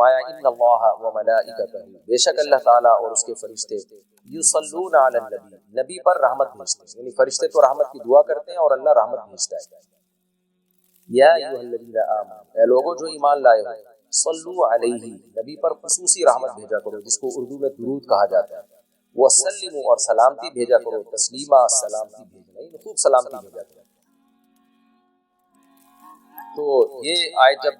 فرمایا ان اللہ وملائکتہ، بے شک اللہ تعالیٰ اور اس کے فرشتے یصلون علی النبی، نبی پر رحمت بھیجتے ہیں، یعنی فرشتے تو رحمت کی دعا کرتے ہیں اور اللہ رحمت بھیجتا ہے۔ یا ایھا الذین آمنوا، اے لوگوں جو ایمان لائے ہو، صلو علیہ، نبی پر خصوصی رحمت بھیجا کرو جس کو اردو میں درود کہا جاتا ہے، وسلموا، اور سلامتی بھیجا کرو، تسلیما، سلامتی بھیجنا، یعنی خوب سلامتی بھیجا کرو۔ تو یہ آیت جب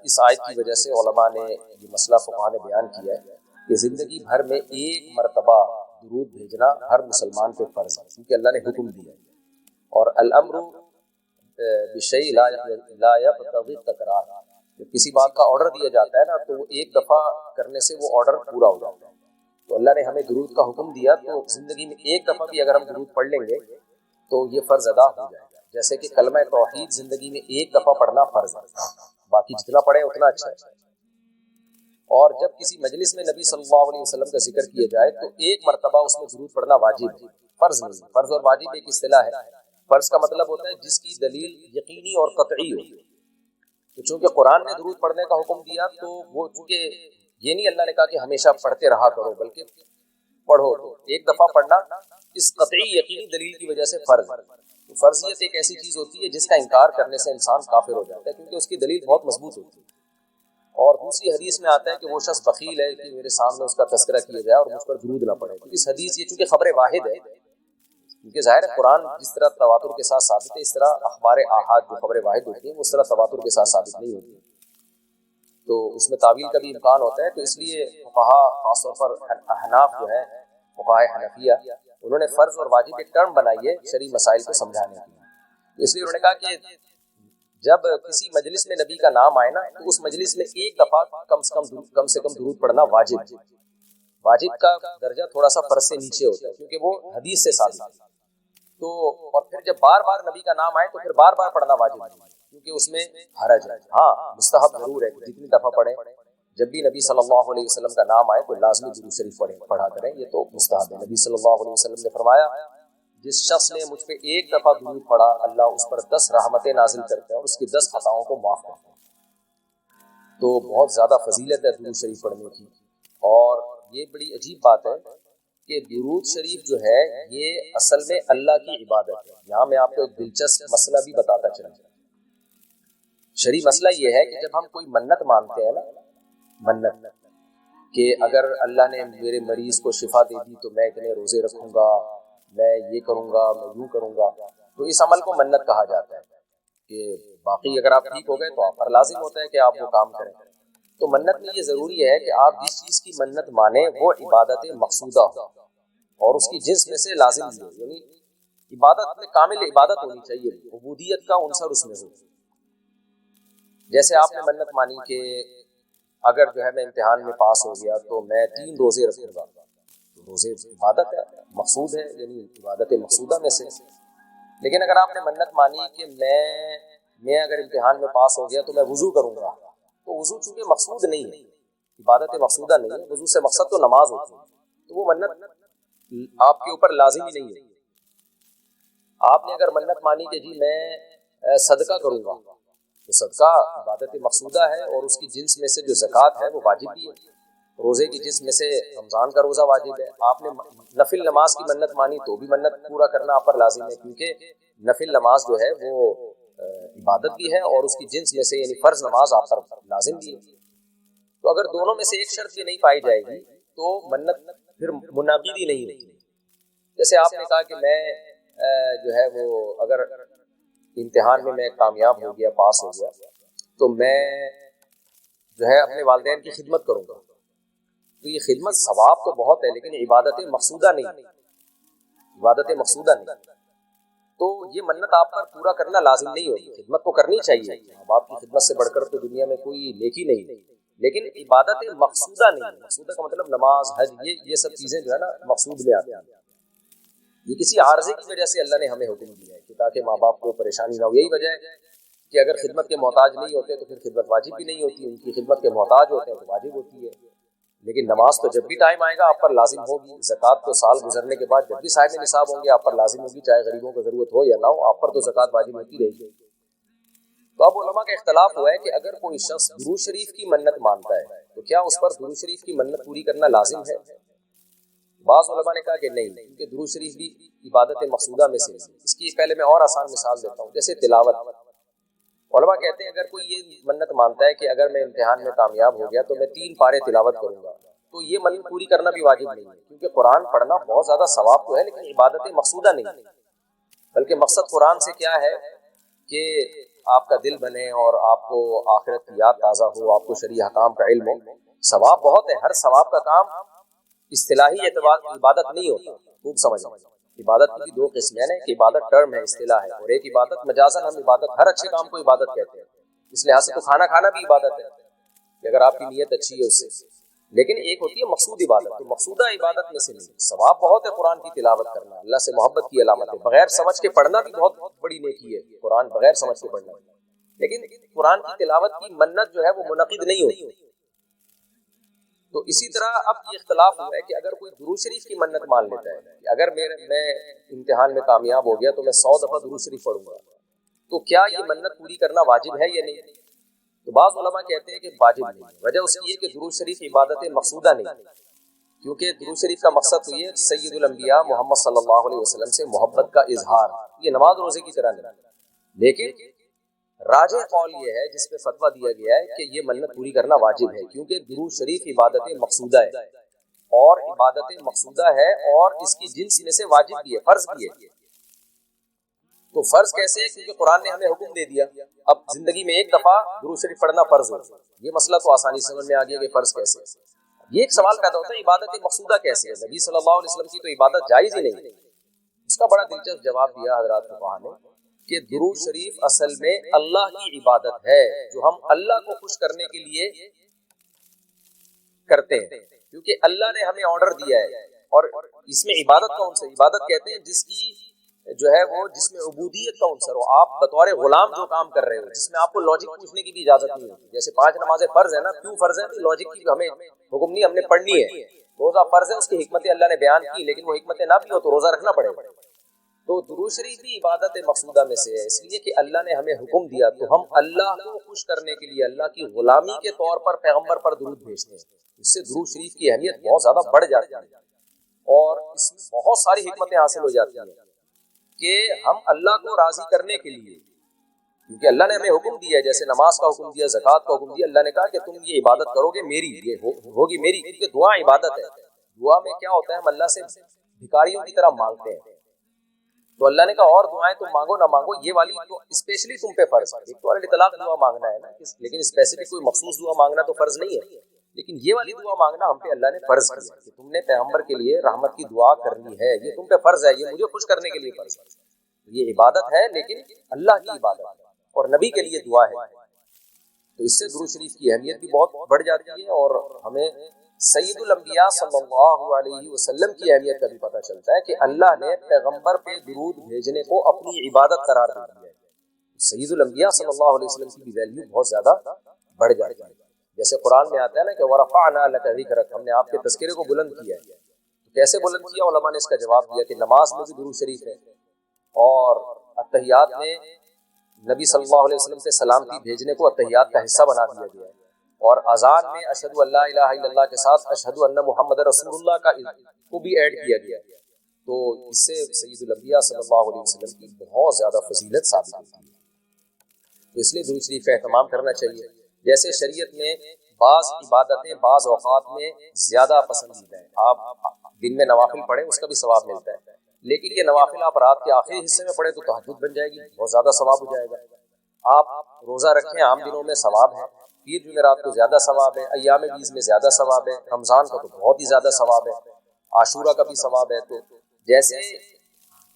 اس آیت کی وجہ سے علماء نے یہ مسئلہ فقہاء نے بیان کیا ہے کہ زندگی بھر میں ایک مرتبہ درود بھیجنا ہر مسلمان پہ فرض ہے، کیونکہ اللہ نے حکم دیا ہے، اور الامر بشیء لا یقتضی التکرار، جب کسی بات کا آرڈر دیا جاتا ہے نا تو وہ ایک دفعہ کرنے سے وہ آرڈر پورا ہو جاتا ہے۔ تو اللہ نے ہمیں درود کا حکم دیا، تو زندگی میں ایک دفعہ بھی اگر ہم درود پڑھ لیں گے تو یہ فرض ادا ہو جائے گا، جیسے کہ کلمہ توحید زندگی میں ایک دفعہ پڑھنا فرض ہے، باقی جتنا پڑھے اتنا اچھا ہے۔ اور جب کسی مجلس میں نبی صلی اللہ علیہ وسلم کا ذکر کیا جائے تو ایک مرتبہ اس میں درود پڑھنا واجب ہے، فرض نہیں۔ فرض اور واجب ایک اصطلاح ہے۔ فرض کا مطلب ہوتا ہے جس کی دلیل یقینی اور قطعی ہو، تو چونکہ قرآن نے درود پڑھنے کا حکم دیا تو وہ چونکہ یہ نہیں اللہ نے کہا کہ ہمیشہ پڑھتے رہا کرو، بلکہ پڑھو، تو ایک دفعہ پڑھنا اس قطعی یقینی دلیل کی وجہ سے فرض ہے۔ تو فرضیت ایک ایسی چیز ہوتی ہے جس کا انکار کرنے سے انسان کافر ہو جاتا ہے، کیونکہ اس کی دلیل بہت مضبوط ہوتی ہے۔ اور دوسری حدیث میں آتا ہے کہ وہ شخص بخیل ہے کہ میرے سامنے اس کا تذکرہ کیا جائے اور مجھ پر درود نہ پڑے۔ تو اس حدیث یہ چونکہ خبر واحد ہے، کیونکہ ظاہر ہے قرآن جس طرح تواتر کے ساتھ ثابت ہے، اس طرح اخبار احاد جو خبر واحد ہوتی ہیں وہ اس طرح تواتر کے ساتھ ثابت نہیں ہوتی، تو اس میں تعویل کا بھی امکان ہوتا ہے۔ تو اس لیے فقہا، خاص طور پر احناف جو ہے، فقہاء حنفیہ، انہوں نے فرض اور واجب ایک ٹرم بنائی ہے شرعی مسائل کو سمجھانے کی۔ اس لیے انہوں نے کہا کہ جب کسی مجلس میں نبی کا نام آئے نا تو اس مجلس میں ایک دفعہ کم سے کم درود پڑھنا واجب ہے۔ واجب کا درجہ تھوڑا سا فرض سے نیچے ہوتا ہے کیونکہ وہ حدیث سے ثابت ہے۔ تو اور پھر جب بار بار نبی کا نام آئے تو پھر بار بار پڑھنا واجب ہے، کیونکہ اس میں حرج ہے۔ ہاں مستحب ضرور ہے کہ جتنی دفعہ پڑھیں، جب بھی نبی صلی اللہ علیہ وسلم کا نام آئے تو لازمی درود شریف پڑھا کریں، یہ تو مستحب ہے۔ نبی صلی اللہ علیہ وسلم نے فرمایا جس شخص نے مجھ پہ ایک دفعہ درود پڑھا اللہ اس پر 10 رحمتیں نازل کرتے ہیں اور اس کی 10 خطاؤں کو معاف کرتے ہیں۔ تو بہت زیادہ فضیلت ہے درود شریف پڑھنے کی۔ اور یہ بڑی عجیب بات ہے کہ درود شریف جو ہے یہ اصل میں اللہ کی عبادت ہے۔ یہاں میں آپ کو ایک دلچسپ مسئلہ بھی بتاتا چلوں۔ شرعی مسئلہ یہ ہے کہ جب ہم کوئی منت مانتے ہیں نا، منت کہ اگر اللہ نے میرے مریض کو شفا دے دی تو میں اتنے روزے رکھوں گا، میں یہ کروں گا، میں یوں کروں گا، تو اس عمل کو منت کہا جاتا ہے کہ باقی اگر آپ ٹھیک ہو گئے تو آپ پر لازم ہوتا ہے کہ آپ وہ کام کریں۔ تو منت میں یہ ضروری ہے کہ آپ جس چیز کی منت مانیں وہ عبادت مقصودہ ہو اور اس کی جنس میں سے لازم بھی ہو، یعنی عبادت میں کامل عبادت ہونی چاہیے، عبودیت کا عنصر اس میں ہو۔ جیسے آپ نے منت مانی کہ اگر جو ہے میں امتحان میں پاس ہو گیا تو میں 3 روزے رکھوں گا، تو روزے عبادت ہے، مقصود ہے، یعنی عبادت مقصودہ میں سے۔ لیکن اگر آپ نے منت مانی کہ میں اگر امتحان میں پاس ہو گیا تو میں وضو کروں گا، تو وضو چونکہ مقصود نہیں ہے، عبادت مقصودہ نہیں ہے، وضو سے مقصد تو نماز ہوتی ہے، تو وہ منت آپ کے اوپر لازمی نہیں ہے۔ آپ نے اگر منت مانی کہ جی میں صدقہ کروں گا، تو صدقہ عبادت مقصودہ ہے اور اس کی جنس میں سے جو زکوٰۃ ہے وہ واجب بھی ہے۔ روزے کی جنس میں سے رمضان کا روزہ واجب ہے۔ آپ نے نفل نماز کی منت مانی تو بھی منت پورا کرنا آپ پر لازم ہے، کیونکہ نفل نماز جو ہے وہ عبادت بھی ہے اور اس کی جنس میں سے یعنی فرض نماز آپ پر لازم بھی ہے۔ تو اگر دونوں میں سے ایک شرط بھی نہیں پائی جائے گی تو منت پھر منعقد ہی نہیں ہوتی۔ جیسے آپ نے کہا کہ میں جو ہے وہ اگر امتحان میں میں کامیاب ہو گیا، پاس ہو گیا، تو میں جو ہے اپنے والدین کی خدمت کروں گا، تو یہ خدمت ثواب تو بہت ہے لیکن عبادت مقصودہ نہیں، عبادت مقصودہ نہیں، تو یہ منت آپ پر پورا کرنا لازم نہیں ہوگی۔ خدمت تو کرنی چاہیے، ماں باپ کی خدمت سے بڑھ کر تو دنیا میں کوئی نیکی نہیں، لیکن عبادت مقصودہ نہیں۔ مقصودہ کا مطلب نماز، حج، یہ سب چیزیں جو ہے نا مقصود میں آتی ہیں۔ یہ کسی عارضے کی وجہ سے اللہ نے ہمیں حکم دیا ہے کہ تاکہ ماں باپ کو پریشانی نہ ہو۔ یہی وجہ ہے کہ اگر خدمت کے محتاج نہیں ہوتے تو پھر خدمت واجب بھی نہیں ہوتی، ان کی خدمت کے محتاج ہوتے ہیں تو واجب ہوتی ہے۔ لیکن نماز تو جب بھی ٹائم آئے گا آپ پر لازم ہوگی، زکوٰۃ تو سال گزرنے کے بعد جب بھی صاحب نصاب ہوں گے آپ پر لازم ہوگی، چاہے غریبوں کو ضرورت ہو یا نہ ہو، آپ پر تو زکوٰۃ واجب ہوتی رہے گی۔ تو اب علماء کا اختلاف ہوا ہے کہ اگر کوئی شخص درود شریف کی منت مانتا ہے تو کیا اس پر درود شریف کی منت پوری کرنا لازم ہے؟ بعض علماء نے کہا کہ نہیں، کیونکہ درود شریف بھی عبادت مقصودہ میں سے ہے۔ اس کی پہلے میں اور آسان مثال دیتا ہوں، جیسے تلاوت۔ علماء کہتے ہیں اگر کوئی یہ منت مانتا ہے کہ اگر میں امتحان میں کامیاب ہو گیا تو میں 3 پارے تلاوت کروں گا، تو یہ منت پوری کرنا بھی واجب نہیں ہے، کیونکہ قرآن پڑھنا بہت زیادہ ثواب تو ہے لیکن عبادت مقصودہ نہیں ہے، بلکہ مقصد قرآن سے کیا ہے کہ آپ کا دل بنے اور آپ کو آخرت کی یاد تازہ ہو، آپ کو شرعی احکام کا علم ہو۔ ثواب بہت ہے، ہر ثواب کا کام اصطلاحی اعتبار عبادت نہیں ہوتا، خوب سمجھیں۔ عبادت کی بھی 2 قسمیں ہیں، ایک عبادت ٹرم ہے، اصطلاح ہے، اور ایک عبادت مجازن ہم عبادت، ہر اچھے کام کو عبادت کہتے ہیں۔ اس لحاظ سے تو کھانا کھانا بھی عبادت ہے کہ اگر آپ کی نیت اچھی ہے اس سے، لیکن ایک ہوتی ہے مقصود عبادت، تو مقصودہ عبادت میں سے نہیں۔ ثواب بہت ہے قرآن کی تلاوت کرنا، اللہ سے محبت کی علامت ہے، بغیر سمجھ کے پڑھنا بھی بہت بڑی نیکی ہے، قرآن بغیر سمجھ کے پڑھنا، لیکن قرآن کی تلاوت کی منت جو ہے وہ منعقد نہیں ہوتی۔ تو اسی طرح اب یہ اختلاف ہوا ہے کہ اگر کوئی درود شریف کی منت مان لیتا ہے کہ اگر میں امتحان میں کامیاب ہو گیا تو میں 100 دفعہ درود شریف پڑھوں گا، تو کیا یہ منت پوری کرنا واجب ہے یا نہیں؟ تو بعض علماء کہتے ہیں کہ واجب نہیں ہے۔ وجہ اس کی یہ کہ درود شریف عبادت مقصودہ نہیں، کیونکہ درود شریف کا مقصد تو یہ سید الانبیاء محمد صلی اللہ علیہ وسلم سے محبت کا اظہار، یہ نماز روزے کی طرح نہیں۔ لیکن راجح قول یہ ہے جس پہ فتویٰ دیا گیا ہے کہ یہ منت پوری کرنا واجب ہے، کیونکہ درود شریف عبادت مقصودہ ہے، اور عبادت مقصودہ ہے اور اس کی جنس میں سے واجب بھی ہے، فرض بھی ہے۔ تو فرض کیسے ہے؟ کیونکہ قرآن نے ہمیں حکم دے دیا، اب زندگی میں ایک دفعہ درود شریف پڑھنا فرض ہو، یہ مسئلہ تو آسانی سے سمجھ میں آ گیا کہ فرض کیسے ہے۔ یہ ایک سوال پیدا ہوتا ہے عبادت مقصودہ کیسے ہے؟ نبی صلی اللہ علیہ وسلم کی تو عبادت جائز ہی نہیں۔ اس کا بڑا دلچسپ جواب دیا حضرات فقہا نے کہ درود شریف اصل میں اللہ کی عبادت ہے جو ہم اللہ کو خوش کرنے کے لیے کرتے ہیں، کیونکہ اللہ نے ہمیں آرڈر دیا ہے، اور اس میں عبادت کا عنصر، عبادت کہتے ہیں جس کی جو ہے وہ جس میں عبودیت کا عنصر ہو، آپ بطور غلام جو کام کر رہے ہو، جس میں آپ کو لاجک پوچھنے کی بھی اجازت نہیں ہوتی۔ جیسے 5 نمازیں فرض ہے نا، کیوں فرض ہے؟ لاجک کی ہمیں حکم نہیں، ہم نے پڑھنی ہے۔ روزہ فرض ہے، اس کی حکمتیں اللہ نے بیان کی، لیکن وہ حکمتیں نہ بھی ہو تو روزہ رکھنا پڑے گا۔ تو درود شریف بھی عبادت مقصودہ میں سے ہے، اس لیے کہ اللہ نے ہمیں حکم دیا تو ہم اللہ کو خوش کرنے کے لیے اللہ کی غلامی کے طور پر پیغمبر پر درود بھیجتے ہیں۔ اس سے درود شریف کی اہمیت بہت زیادہ بڑھ جاتی ہے، اور اس میں بہت ساری حکمتیں حاصل ہو جاتی ہیں کہ ہم اللہ کو راضی کرنے کے لیے، کیونکہ اللہ نے ہمیں حکم دیا ہے، جیسے نماز کا حکم دیا، زکوٰۃ کا حکم دیا، اللہ نے کہا کہ تم یہ عبادت کرو گے میری، یہ ہوگی میری، کیونکہ دعا عبادت ہے۔ دعا میں کیا ہوتا ہے؟ ہم اللہ سے بھکاریوں کی طرح مانگتے ہیں، تو اللہ نے کہا اور دعائیں تم مانگو نہ مانگو، یہ والی تو اسپیشلی تم پہ فرض ہے۔ ایک تو اطلاق دعا مانگنا ہے نا، لیکن اسپیسیفک کوئی مخصوص دعا مانگنا تو فرض نہیں ہے، لیکن یہ والی دعا مانگنا ہم پہ اللہ نے فرض کیا کہ تم نے پیغمبر کے لیے رحمت کی دعا کرنی ہے، یہ تم پہ فرض ہے، یہ مجھے خوش کرنے کے لیے فرض ہے۔ یہ عبادت ہے لیکن اللہ کی عبادت ہے، اور نبی کے لیے دعا ہے، تو اس سے درود شریف کی اہمیت بھی بہت بڑھ جاتی ہے، اور ہمیں سید الانبیاء صلی اللہ علیہ وسلم کی اہمیت کا بھی پتہ چلتا ہے کہ اللہ نے پیغمبر پہ درود بھیجنے کو اپنی عبادت قرار دے دیا ہے۔ سید الانبیاء صلی اللہ علیہ وسلم کی بھی ویلیو بہت زیادہ بڑھ جاتی ہے، جیسے قرآن میں آتا ہے نا کہ وَرَفَعْنَا لَكَ ذِكْرَكَ، ہم نے آپ کے تذکرے کو بلند کیا ہے۔ تو کیسے بلند کیا؟ علماء نے اس کا جواب دیا کہ نماز میں بھی درود شریف ہے، اور اتحیات میں نبی صلی اللہ علیہ وسلم سے سلامتی بھیجنے کو اتحیات کا حصہ بنا دیا گیا ہے، اور اذان میں اشہد ان لا الہ الا اللہ کے ساتھ اشہد ان محمد رسول اللہ کو بھی ایڈ کیا گیا، تو اس سے سید الانبیاء صلی اللہ علیہ وسلم کی بہت زیادہ فضیلت ثابت ہوتی ہے۔ تو اس لیے درود شریف کا اہتمام کرنا چاہیے۔ جیسے شریعت میں بعض عبادتیں بعض اوقات میں زیادہ پسندیدہ ہیں، آپ دن میں نوافل پڑھیں اس کا بھی ثواب ملتا ہے، لیکن یہ نوافل آپ رات کے آخری حصے میں پڑھیں تو تہجد بن جائے گی، بہت زیادہ ثواب ہو جائے گا۔ آپ روزہ رکھیں عام دنوں میں ثواب ہے، پیر جمعرات کو زیادہ ثواب ہے، ایام بیز میں زیادہ ثواب ہے، رمضان کا تو بہت ہی زیادہ ثواب ہے، عاشورہ کا بھی ثواب ہے۔ تو جیسے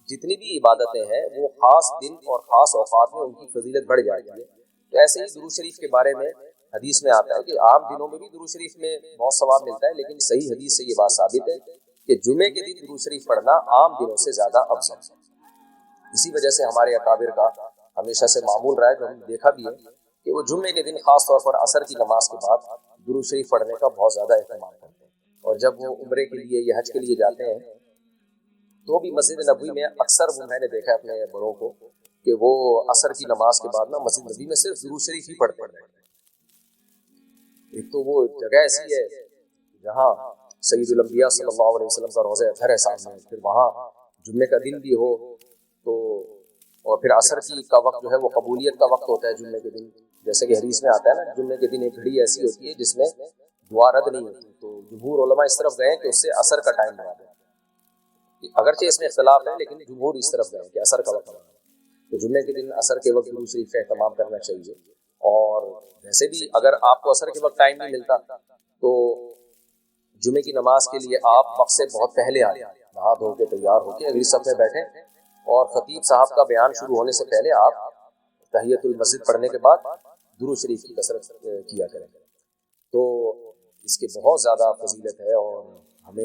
جتنی بھی عبادتیں ہیں وہ خاص دن اور خاص اوقات میں ان کی فضیلت بڑھ جاتی ہے، تو ایسے ہی درود شریف کے بارے میں حدیث میں آتا ہے کہ عام دنوں میں بھی درود شریف میں بہت ثواب ملتا ہے، لیکن صحیح حدیث سے یہ بات ثابت ہے کہ جمعے کے دن درود شریف پڑھنا عام دنوں سے زیادہ افضل ہے۔ اسی وجہ سے ہمارے اکابر کا ہمیشہ سے معمول رہا ہے، جو ہم نے دیکھا بھی ہے کہ وہ جمعے کے دن خاص طور پر عصر کی نماز کے بعد درود شریف پڑھنے کا بہت زیادہ اہتمام کرتے ہیں، اور جب وہ عمرے کے لیے یا حج کے لیے جاتے ہیں تو بھی مسجد نبوی میں اکثر وہ میں نے دیکھا ہے اپنے بڑوں کو کہ وہ عصر کی نماز کے بعد نا مسجد نبی میں صرف درود شریف ہی پڑھتے ہیں. ایک تو وہ جگہ ایسی ہے جہاں سید الانبیاء صلی اللہ علیہ وسلم کا روضہ اطہر ہے سامنے, پھر وہاں جمعے کا دن بھی ہو تو, اور پھر عصر کی کا وقت جو ہے وہ قبولیت کا وقت ہوتا ہے جمعے کے دن, جیسے کہ حدیث میں آتا ہے نا جمعے کے دن ایک گھڑی ایسی ہوتی ہے جس میں دعا رد نہیں ہوتی. تو جمہور علماء اس طرف گئے کہ اس سے عصر کا ٹائم بنا دیں, اگرچہ اس میں اختلاف ہے لیکن جمہور اس طرف گئے کہ عصر کا وقت بنا دیں. تو جمعے کے دن عصر کے وقت درود شریف کا اہتمام کرنا چاہیے. اور ویسے بھی اگر آپ کو عصر کے وقت ٹائم نہیں ملتا تو جمعے کی نماز کے لیے آپ وقت سے بہت پہلے آ جائیں, نہا دھو کے تیار ہو کے اگلی صف میں بیٹھیں, اور خطیب صاحب کا بیان شروع ہونے سے پہلے آپ تحیت المسجد پڑھنے کے بعد درود شریف کی کثرت کیا کریں. تو اس کے بہت زیادہ فضیلت ہے اور ہمیں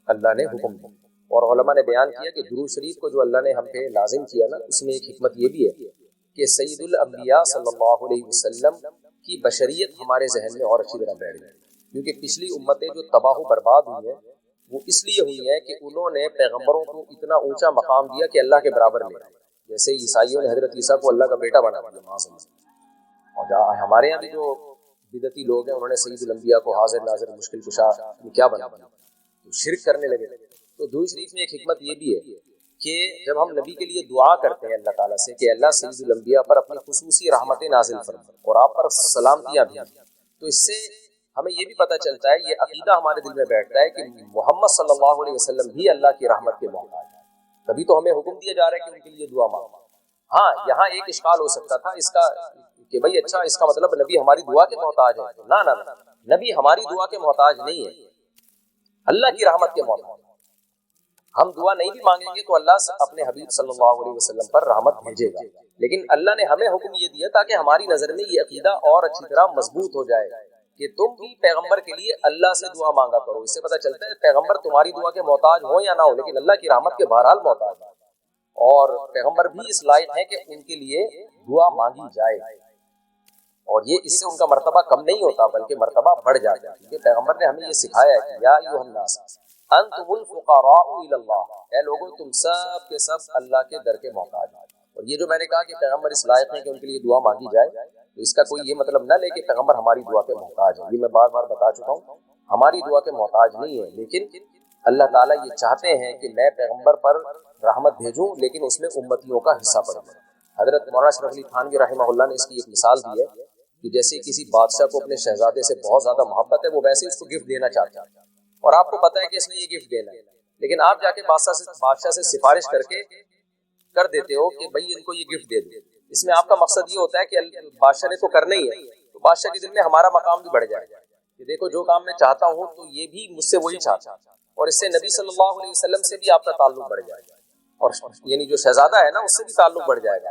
اللہ نے حکم دیا, اور علماء نے بیان کیا کہ درود شریف کو جو اللہ نے ہم پہ لازم کیا نا, اس میں ایک حکمت یہ بھی ہے کہ سید الانبیاء صلی اللہ علیہ وسلم کی بشریت ہمارے ذہن میں اور اچھی طرح بیٹھ گئی, کیونکہ پچھلی امتیں جو تباہ و برباد ہوئی ہیں وہ اس لیے ہوئی ہیں کہ انہوں نے پیغمبروں کو اتنا اونچا مقام دیا کہ اللہ کے برابر لے آئے. جیسے عیسائیوں نے حضرت عیسیٰ کو اللہ کا بیٹا بنا دیا معاذ اللہ, اور ہمارے یہاں بھی جو بدعتی لوگ ہیں انہوں نے سید الانبیاء کو حاضر ناظر مشکل کشا کیا بنا دیا, تو شرک کرنے لگے. تو درود شریف میں ایک حکمت یہ بھی ہے کہ جب ہم نبی کے لیے دعا کرتے ہیں اللہ تعالیٰ سے کہ اللہ سید الانبیاء پر اپنی خصوصی رحمتیں نازل فرما اور آپ پر سلامتیاں بھی, تو اس سے ہمیں یہ بھی پتہ چلتا ہے, یہ عقیدہ ہمارے دل میں بیٹھتا ہے کہ محمد صلی اللہ علیہ وسلم بھی اللہ کی رحمت کے محتاج ہیں. تبھی تو ہمیں حکم دیا جا رہا ہے کہ ان کے لیے دعا مانگو. ہاں یہاں ایک اشکال ہو سکتا تھا اس کا کہ بھئی اچھا اس کا مطلب نبی ہماری دعا کے محتاج ہے. نہ, نبی ہماری دعا کے محتاج نہیں ہے, اللہ کی رحمت کے محتاج. ہم دعا نہیں بھی مانگیں گے تو اللہ اپنے حبیب صلی اللہ علیہ وسلم پر رحمت بھیجے گا, لیکن اللہ نے ہمیں حکم یہ دیا تاکہ ہماری نظر میں یہ عقیدہ اور اچھی طرح مضبوط ہو جائے کہ تم بھی پیغمبر کے لیے اللہ سے دعا مانگا کرو. اس سے پتہ چلتا ہے پیغمبر تمہاری دعا کے محتاج ہو یا نہ ہو, لیکن اللہ کی رحمت کے بہرحال محتاج ہے, اور پیغمبر بھی اس لائق ہیں کہ ان کے لیے دعا مانگی جائے. اور یہ اس سے ان کا مرتبہ کم نہیں ہوتا بلکہ مرتبہ بڑھ جاتا ہے, کیونکہ پیغمبر نے ہمیں یہ سکھایا ہے کہ یا ایھا الناس انتم الفقراء الی اللہ, اے لوگوں تم سب کے سب اللہ کے در کے محتاج ہیں. اور یہ جو میں نے کہا کہ پیغمبر اس لائق ہیں کہ ان کے لیے دعا مانگی جائے, تو اس کا کوئی یہ مطلب نہ لے کہ پیغمبر ہماری دعا کے محتاج ہے. یہ میں بار بار بتا چکا ہوں, ہماری دعا کے محتاج نہیں ہے, لیکن اللہ تعالیٰ یہ چاہتے ہیں کہ میں پیغمبر پر رحمت بھیجوں لیکن اس میں امتیوں کا حصہ پڑ جائے. حضرت مولانا اشرف علی تھانوی رحمہ اللہ نے اس کی ایک مثال دی ہے کہ جیسے کسی بادشاہ کو اپنے شہزادے سے بہت زیادہ محبت ہے, وہ ویسے اس کو گفٹ دینا چاہتا ہے, اور آپ کو پتا ہے کہ اس نے یہ گفٹ دینا ہے, لیکن آپ جا کے بادشاہ سے سفارش کر دیتے ہو کہ بھائی ان کو یہ گفٹ دے دو. اس میں آپ کا مقصد یہ ہوتا ہے کہ بادشاہ نے تو کرنا ہی ہے, تو بادشاہ کے دل میں ہمارا مقام بھی بڑھ جائے گا کہ دیکھو جو کام میں چاہتا ہوں تو یہ بھی مجھ سے وہی چاہتا, اور اس سے نبی صلی اللہ علیہ وسلم سے بھی آپ کا تعلق بڑھ جائے گا, اور یعنی جو شہزادہ ہے نا اس سے بھی تعلق بڑھ جائے گا.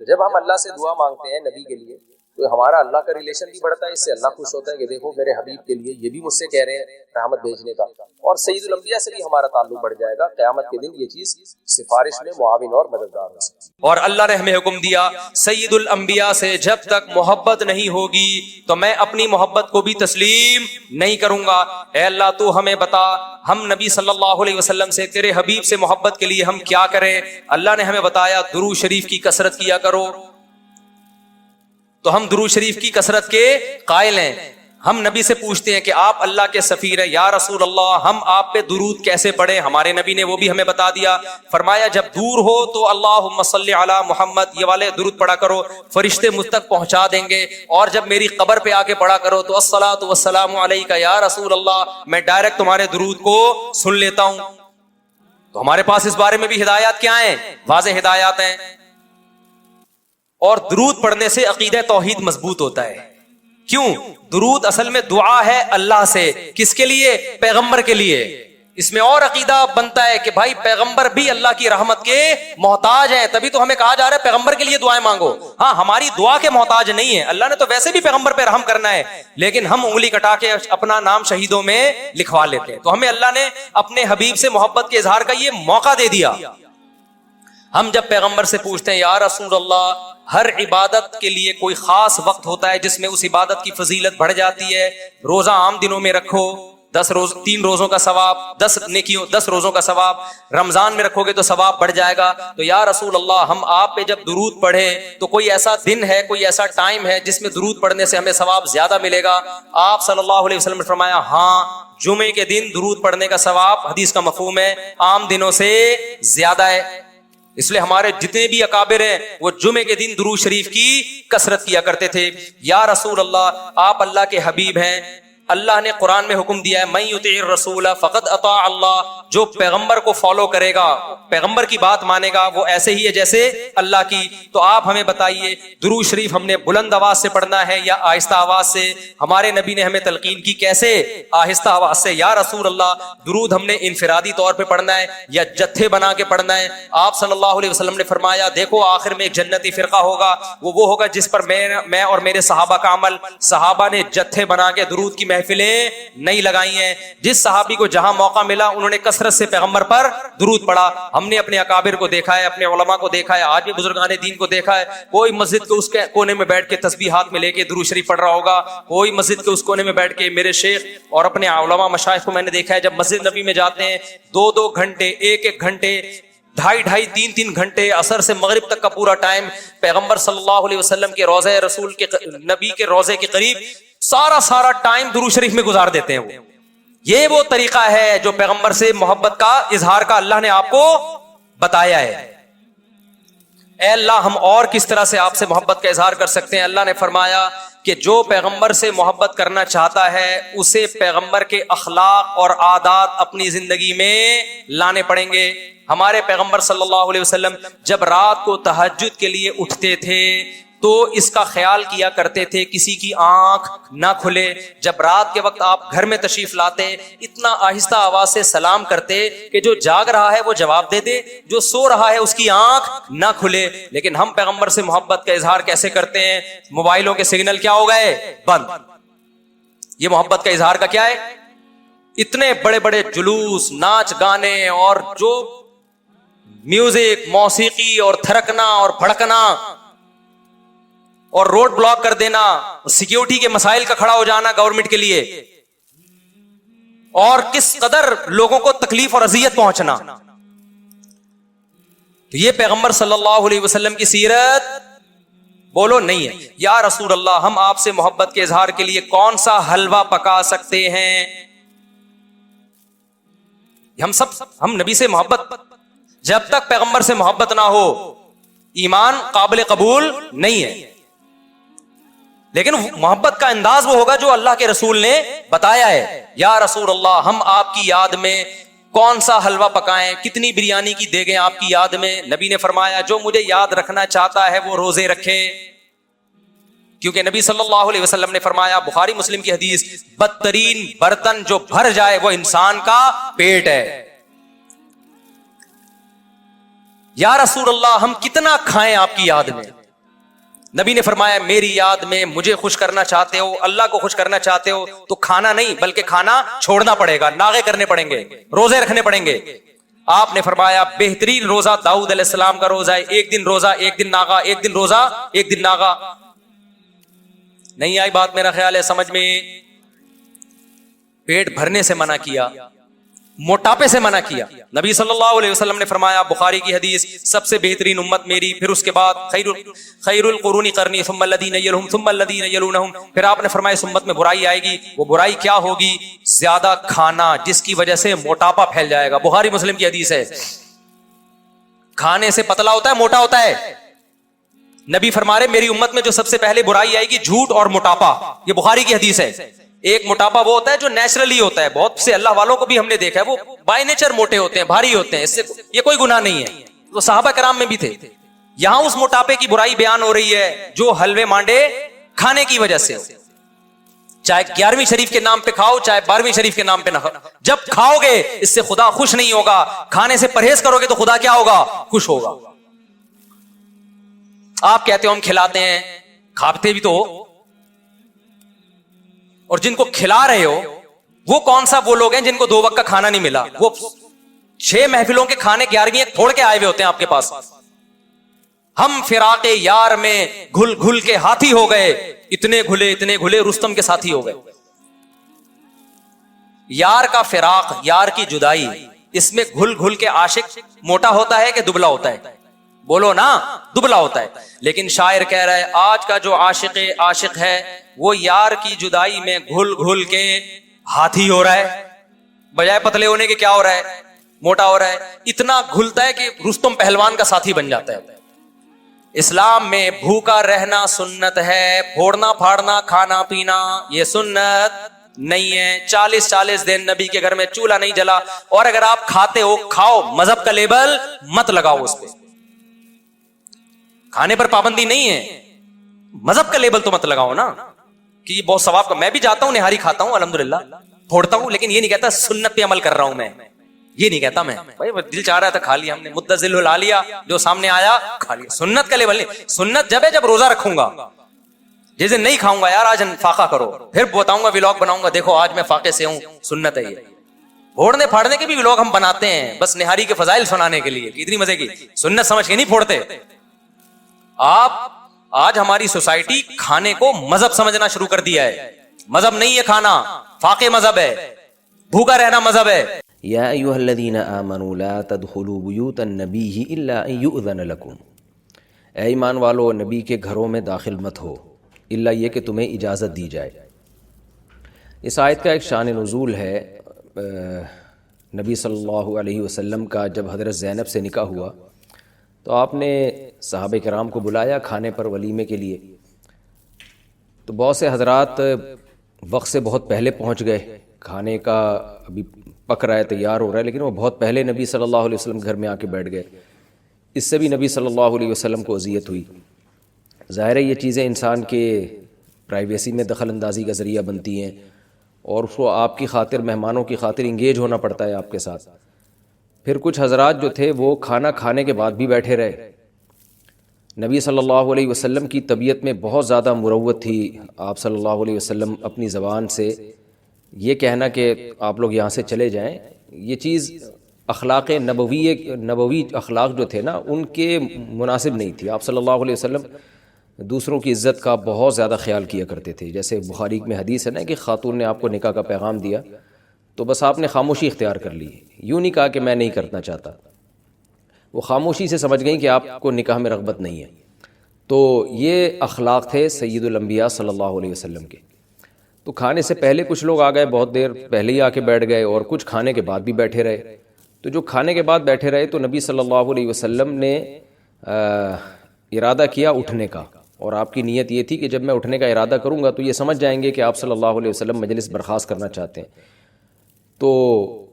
تو جب ہم اللہ سے دعا مانگتے ہیں نبی کے لیے تو ہمارا اللہ کا ریلیشن بھی بڑھتا ہے, اس سے اللہ خوش ہوتا ہے کہ دیکھو میرے حبیب کے لیے یہ بھی مجھ سے کہہ رہے ہیں رحمت بھیجنے کا, اور سید الانبیاء سے بھی ہمارا تعلق بڑھ جائے گا. قیامت کے دن یہ چیز سفارش میں معاون اور مددگار ہو سکتی ہے. اور اللہ نے ہمیں حکم دیا سید الانبیاء سے جب تک محبت نہیں ہوگی تو میں اپنی محبت کو بھی تسلیم نہیں کروں گا. اے اللہ تو ہمیں بتا ہم نبی صلی اللہ علیہ وسلم سے تیرے حبیب سے محبت کے لیے ہم کیا کریں. اللہ نے ہمیں بتایا درود شریف کی کثرت کیا کرو, تو ہم درود شریف کی کثرت کے قائل ہیں. ہم نبی سے پوچھتے ہیں کہ آپ اللہ کے سفیر ہیں, یا رسول اللہ ہم آپ پہ درود کیسے پڑھیں. ہمارے نبی نے وہ بھی ہمیں بتا دیا, فرمایا جب دور ہو تو اللہم صلی علی محمد یہ والے درود پڑھا کرو, فرشتے مجھ تک پہنچا دیں گے, اور جب میری قبر پہ آ کے پڑھا کرو تو الصلاۃ والسلام علیک یا رسول اللہ, میں ڈائریکٹ تمہارے درود کو سن لیتا ہوں. تو ہمارے پاس اس بارے میں بھی ہدایات کیا ہیں, واضح ہدایات ہیں. اور درود پڑھنے سے عقیدہ توحید مضبوط ہوتا ہے. کیوں؟ درود اصل میں دعا ہے اللہ سے, کس کے لیے؟ پیغمبر کے لیے. اس میں اور عقیدہ بنتا ہے کہ بھائی پیغمبر بھی اللہ کی رحمت کے محتاج ہیں, تبھی تو ہمیں کہا جا رہا ہے پیغمبر کے لیے دعائیں مانگو. ہاں ہماری دعا کے محتاج نہیں ہے, اللہ نے تو ویسے بھی پیغمبر پہ رحم کرنا ہے, لیکن ہم انگلی کٹا کے اپنا نام شہیدوں میں لکھوا لیتے ہیں. تو ہمیں اللہ نے اپنے حبیب سے محبت کے اظہار کا یہ موقع دے دیا. ہم جب پیغمبر سے پوچھتے ہیں یا رسول اللہ ہر عبادت کے لیے کوئی خاص وقت ہوتا ہے جس میں اس عبادت کی فضیلت بڑھ جاتی ہے, روزہ عام دنوں میں رکھو, 3 روزوں کا ثواب, 10 روزوں کا ثواب, رمضان میں رکھو گے تو ثواب بڑھ جائے گا. تو یا رسول اللہ ہم آپ پہ جب درود پڑھیں تو کوئی ایسا دن ہے, کوئی ایسا ٹائم ہے جس میں درود پڑھنے سے ہمیں ثواب زیادہ ملے گا؟ آپ صلی اللہ علیہ وسلم نے فرمایا ہاں, جمعے کے دن درود پڑھنے کا ثواب, حدیث کا مفہوم ہے, عام دنوں سے زیادہ ہے. اس لیے ہمارے جتنے بھی اکابر ہیں وہ جمعے کے دن درود شریف کی کثرت کیا کرتے تھے. یا رسول اللہ آپ اللہ کے حبیب ہیں, اللہ نے قرآن میں حکم دیا ہے من یطع الرسول فقد اطاع اللہ, جو پیغمبر کو فالو کرے گا, پیغمبر کی بات مانے گا, وہ ایسے ہی ہے جیسے اللہ کی. تو آپ ہمیں بتائیے درود شریف ہم نے بلند آواز سے پڑھنا ہے یا آہستہ آواز سے؟ ہمارے نبی نے ہمیں تلقین کی کیسے؟ آہستہ آواز سے. یا رسول اللہ درود ہم نے انفرادی طور پہ پڑھنا ہے یا جتھے بنا کے پڑھنا ہے؟ آپ صلی اللہ علیہ وسلم نے فرمایا دیکھو آخر میں ایک جنتی فرقہ ہوگا, وہ ہوگا جس پر میں اور میرے صحابہ کا عمل. صحابہ نے جتھے بنا کے درود کی محفلیں نہیں لگائی ہیں, جس صحابی کو جہاں موقع ملا انہوں نے کثرت سے پیغمبر پر درود پڑھا. ہم نے اپنے اکابر کو دیکھا ہے, اپنے علماء کو دیکھا ہے, آج بھی بزرگان دین کو دیکھا ہے, کوئی مسجد کے اس کے کونے میں بیٹھ کے تسبیح ہاتھ میں لے کے درود شریف پڑھ رہا ہوگا, کوئی مسجد کے اس کونے میں بیٹھ کے. میرے شیخ اور اپنے علماء مشائخ کو میں نے دیکھا ہے جب مسجد نبی میں جاتے ہیں 2 گھنٹے, 1 گھنٹے, 2.5 3 گھنٹے, عصر سے مغرب تک کا پورا ٹائم پیغمبر صلی اللہ علیہ وسلم کے روضہ رسول کے نبی کے روضے کے قریب سارا ٹائم درود شریف میں گزار دیتے ہیں. یہ وہ طریقہ ہے جو پیغمبر سے محبت کا اظہار کا اللہ نے آپ کو بتایا ہے. اے اللہ ہم اور کس طرح سے آپ سے محبت کا اظہار کر سکتے ہیں؟ اللہ نے فرمایا کہ جو پیغمبر سے محبت کرنا چاہتا ہے اسے پیغمبر کے اخلاق اور عادات اپنی زندگی میں لانے پڑیں گے. ہمارے پیغمبر صلی اللہ علیہ وسلم جب رات کو تہجد کے لیے اٹھتے تھے تو اس کا خیال کیا کرتے تھے کسی کی آنکھ نہ کھلے. جب رات کے وقت آپ گھر میں تشریف لاتے اتنا آہستہ آواز سے سلام کرتے کہ جو جاگ رہا ہے وہ جواب دے دے, جو سو رہا ہے اس کی آنکھ نہ کھلے. لیکن ہم پیغمبر سے محبت کا اظہار کیسے کرتے ہیں؟ موبائلوں کے سگنل کیا ہو گئے؟ بند. یہ محبت کا اظہار کا کیا ہے؟ اتنے بڑے بڑے جلوس, ناچ گانے اور جو میوزک, موسیقی اور تھرکنا اور پھڑکنا اور روڈ بلاک کر دینا, سیکیورٹی کے مسائل کا کھڑا ہو جانا گورنمنٹ کے لیے, اور کس قدر لوگوں کو تکلیف اور اذیت پہنچنا. تو یہ پیغمبر صلی اللہ علیہ وسلم کی سیرت بولو نہیں ہے. یا رسول اللہ ہم آپ سے محبت کے اظہار کے لیے کون سا حلوہ پکا سکتے ہیں؟ ہم نبی سے محبت, جب تک پیغمبر سے محبت نہ ہو ایمان قابل قبول نہیں ہے. لیکن محبت کا انداز وہ ہوگا جو اللہ کے رسول نے بتایا ہے. یا رسول اللہ ہم آپ کی یاد میں کون سا حلوہ پکائیں, کتنی بریانی کی دیگیں آپ کی یاد میں؟ نبی نے فرمایا جو مجھے یاد رکھنا چاہتا ہے وہ روزے رکھے, کیونکہ نبی صلی اللہ علیہ وسلم نے فرمایا, بخاری مسلم کی حدیث, بدترین برتن جو بھر جائے وہ انسان کا پیٹ ہے. یا رسول اللہ ہم کتنا کھائیں آپ کی یاد میں؟ نبی نے فرمایا میری یاد میں مجھے خوش کرنا چاہتے ہو, اللہ کو خوش کرنا چاہتے ہو تو کھانا نہیں بلکہ کھانا چھوڑنا پڑے گا, ناغے کرنے پڑیں گے, روزے رکھنے پڑیں گے. آپ نے فرمایا بہترین روزہ داؤد علیہ السلام کا روزہ ہے, 1 دن روزہ 1 دن ناغا, 1 دن روزہ 1 دن ناغا. نہیں آئی بات میرا خیال ہے سمجھ میں؟ پیٹ بھرنے سے منع کیا, موٹاپے سے منع کیا. نبی صلی اللہ علیہ وسلم نے فرمایا, بخاری کی حدیث, سب سے بہترین امت میری, پھر اس کے بعد خیر القرون قرنی ثم الذین یلونہم ثم الذین یلونہم. پھر آپ نے فرمایا اس امت میں برائی آئے گی. وہ برائی کیا ہوگی؟ زیادہ کھانا, جس کی وجہ سے موٹاپا پھیل جائے گا. بخاری مسلم کی حدیث ہے. کھانے سے پتلا ہوتا ہے, موٹا ہوتا ہے. نبی فرما رہے میری امت میں جو سب سے پہلے برائی آئے گی جھوٹ اور موٹاپا. یہ بخاری کی حدیث ہے. ایک موٹاپا وہ ہوتا ہے جو نیچرلی ہوتا ہے, بہت سے اللہ والوں کو بھی ہم نے دیکھا ہے وہ بائی نیچر موٹے ہوتے ہیں, بھاری ہوتے ہیں, اس سے یہ کوئی گناہ نہیں ہے, وہ صحابہ کرام میں بھی تھے. یہاں اس موٹاپے کی برائی بیان ہو رہی ہے جو حلوے مانڈے کھانے کی وجہ سے ہو. چاہے 11ویں شریف کے نام پہ کھاؤ, چاہے 12ویں شریف کے نام پہ نہ کھاؤ, جب کھاؤ گے اس سے خدا خوش نہیں ہوگا. کھانے سے پرہیز کرو گے تو خدا کیا ہوگا؟ خوش ہوگا. آپ کہتے ہو ہم کھلاتے ہیں, کھاتے بھی تو ہو, اور جن کو کھلا رہے ہو وہ کون سا وہ لوگ ہیں جن کو 2 وقت کا کھانا نہیں ملا؟ وہ 6 محفلوں کے کھانے 11ویں پھوڑ کے آئے ہوئے ہوتے ہیں آپ کے پاس. ہم فراق یار میں گھل گھل کے ہاتھی ہو گئے, اتنے گھلے رستم کے ساتھی ہو گئے. یار کا فراق، یار کی جدائی، اس میں گھل گھل کے عاشق موٹا ہوتا ہے کہ دبلا ہوتا ہے؟ بولو نا، دبلا ہوتا ہے. لیکن شاعر کہہ رہا ہے آج کا جو عاشق ہے وہ یار کی جدائی میں گھل گھل کے ہاتھی ہو رہا ہے، بجائے پتلے ہونے کے کیا ہو رہا ہے؟ موٹا ہو رہا ہے. اتنا گھلتا ہے کہ رستم پہلوان کا ساتھی بن جاتا ہے. اسلام میں بھوکا رہنا سنت ہے، پھوڑنا پھاڑنا کھانا پینا یہ سنت نہیں ہے. 40 دن نبی کے گھر میں چولہا نہیں جلا، اور اگر آپ کھاتے ہو کھاؤ، مذہب کا لیبل مت لگاؤ اس پہ. کھانے پر پابندی نہیں ہے، مذہب کا لیبل تو مت لگاؤ نا کہ یہ بہت ثواب کا. میں بھی جاتا ہوں نہاری کھاتا ہوں الحمدللہ، پھوڑتا ہوں، لیکن یہ نہیں کہتا سنت پہ عمل کر رہا ہوں میں، یہ نہیں کہتا میں. بھائی دل چاہ رہا تھا کھا لیا ہم نے، متزل لا لیا، جو سامنے آیا کھا لیا. سنت کا لیبل نہیں. سنت جب ہے جب روزہ رکھوں گا. جس دن نہیں کھاؤں گا یار آج فاقہ کرو، پھر بتاؤں گا ولاگ بناؤں گا، دیکھو آج میں فاقے سے ہوں. سنت ہے یہ. پھوڑنے پھاڑنے کے بھی ولاگ ہم بناتے ہیں بس نہاری کے فضائل سنانے کے لیے، اتنی مزے کی. سنت سمجھ کے نہیں پھوڑتے. آپ آج ہماری سوسائٹی کھانے کو مذہب سمجھنا شروع کر دیا ہے. مذہب نہیں ہے کھانا، فاقے مذہب ہے، بھوکا رہنا مذہب ہے. یا ایھا الذین آمنوا لا تدخلوا بیوت النبی الا ان یؤذن لکم، اے ایمان والو نبی کے گھروں میں داخل مت ہو الا یہ کہ تمہیں اجازت دی جائے. اس آیت کا ایک شان نزول ہے. نبی صلی اللہ علیہ وسلم کا جب حضرت زینب سے نکاح ہوا تو آپ نے صحابہ کرام کو بلایا کھانے پر ولیمے کے لیے. تو بہت سے حضرات وقت سے بہت پہلے پہنچ گئے، کھانے کا ابھی پک رہا ہے، تیار ہو رہا ہے، لیکن وہ بہت پہلے نبی صلی اللہ علیہ وسلم گھر میں آ کے بیٹھ گئے. اس سے بھی نبی صلی اللہ علیہ وسلم کو اذیت ہوئی. ظاہر ہے یہ چیزیں انسان کے پرائیویسی میں دخل اندازی کا ذریعہ بنتی ہیں، اور اس کو آپ کی خاطر، مہمانوں کی خاطر انگیج ہونا پڑتا ہے آپ کے ساتھ. پھر کچھ حضرات جو تھے وہ کھانا کھانے کے بعد بھی بیٹھے رہے. نبی صلی اللہ علیہ وسلم کی طبیعت میں بہت زیادہ مروت تھی. آپ صلی اللہ علیہ وسلم اپنی زبان سے یہ کہنا کہ آپ لوگ یہاں سے چلے جائیں، یہ چیز اخلاق نبوی اخلاق جو تھے نا ان کے مناسب نہیں تھی. آپ صلی اللہ علیہ وسلم دوسروں کی عزت کا بہت زیادہ خیال کیا کرتے تھے. جیسے بخاری میں حدیث ہے نا کہ خاتون نے آپ کو نکاح کا پیغام دیا تو بس آپ نے خاموشی اختیار کر لی، یوں نہیں کہا کہ میں نہیں کرنا چاہتا. وہ خاموشی سے سمجھ گئیں کہ آپ کو نکاح میں رغبت نہیں ہے. تو یہ اخلاق تھے سید الانبیاء صلی اللہ علیہ وسلم کے. تو کھانے سے پہلے کچھ لوگ آ گئے، بہت دیر پہلے ہی آ کے بیٹھ گئے، اور کچھ کھانے کے بعد بھی بیٹھے رہے. تو جو کھانے کے بعد بیٹھے رہے تو نبی صلی اللہ علیہ وسلم نے ارادہ کیا اٹھنے کا، اور آپ کی نیت یہ تھی کہ جب میں اٹھنے کا ارادہ کروں گا تو یہ سمجھ جائیں گے کہ آپ صلی اللہ علیہ وسلم مجلس برخاست کرنا چاہتے ہیں. تو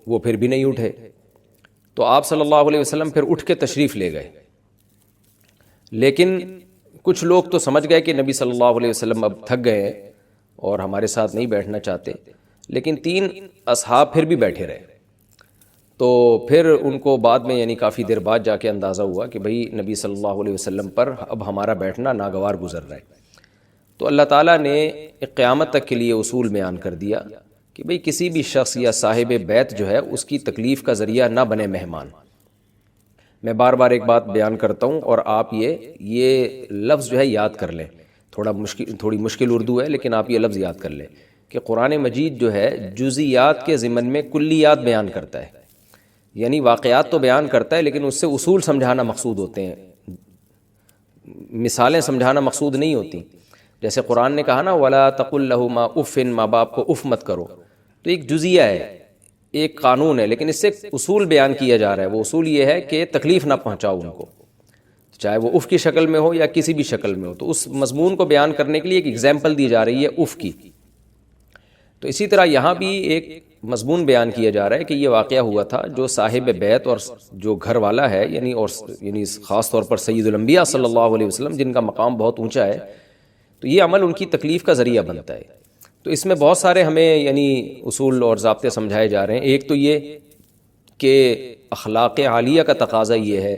وہ پھر بھی نہیں اٹھے. تو آپ صلی اللہ علیہ وسلم پھر اٹھ کے تشریف لے گئے. لیکن کچھ لوگ تو سمجھ گئے کہ نبی صلی اللہ علیہ وسلم اب تھک گئے ہیں اور ہمارے ساتھ نہیں بیٹھنا چاہتے. لیکن 3 اصحاب پھر بھی بیٹھے رہے. تو پھر ان کو بعد میں یعنی کافی دیر بعد جا کے اندازہ ہوا کہ بھئی نبی صلی اللہ علیہ وسلم پر اب ہمارا بیٹھنا ناگوار گزر رہا ہے. تو اللہ تعالیٰ نے ایک قیامت تک کے لیے اصول بیان کر دیا کہ بھئی کسی بھی شخص یا صاحب بیت جو ہے اس کی تکلیف کا ذریعہ نہ بنے مہمان. میں بار بار ایک بات بیان کرتا ہوں اور آپ یہ لفظ جو ہے یاد کر لیں. تھوڑی مشکل اردو ہے لیکن آپ یہ لفظ یاد کر لیں کہ قرآن مجید جو ہے جزیات کے ضمن میں کلیات بیان کرتا ہے. یعنی واقعات تو بیان کرتا ہے لیکن اس سے اصول سمجھانا مقصود ہوتے ہیں، مثالیں سمجھانا مقصود نہیں ہوتی. جیسے قرآن نے کہا نا وَلَا تَقُلْ لَهُمَا اُفٍّ، ماں باپ کو اف مت کرو. تو ایک جزیہ ہے، ایک قانون ہے، لیکن اس سے اصول بیان کیا جا رہا ہے. وہ اصول یہ ہے کہ تکلیف نہ پہنچاؤ ان کو، چاہے وہ اف کی شکل میں ہو یا کسی بھی شکل میں ہو. تو اس مضمون کو بیان کرنے کے لیے ایک ایگزامپل دی جا رہی ہے اف کی. تو اسی طرح یہاں بھی ایک مضمون بیان کیا جا رہا ہے کہ یہ واقعہ ہوا تھا. جو صاحب بیت اور جو گھر والا ہے یعنی خاص طور پر سید الانبیاء صلی اللہ علیہ وسلم جن کا مقام بہت اونچا ہے، تو یہ عمل ان کی تکلیف کا ذریعہ بنتا ہے. تو اس میں بہت سارے ہمیں یعنی اصول اور ضابطے سمجھائے جا رہے ہیں. ایک تو یہ کہ اخلاق عالیہ کا تقاضا یہ ہے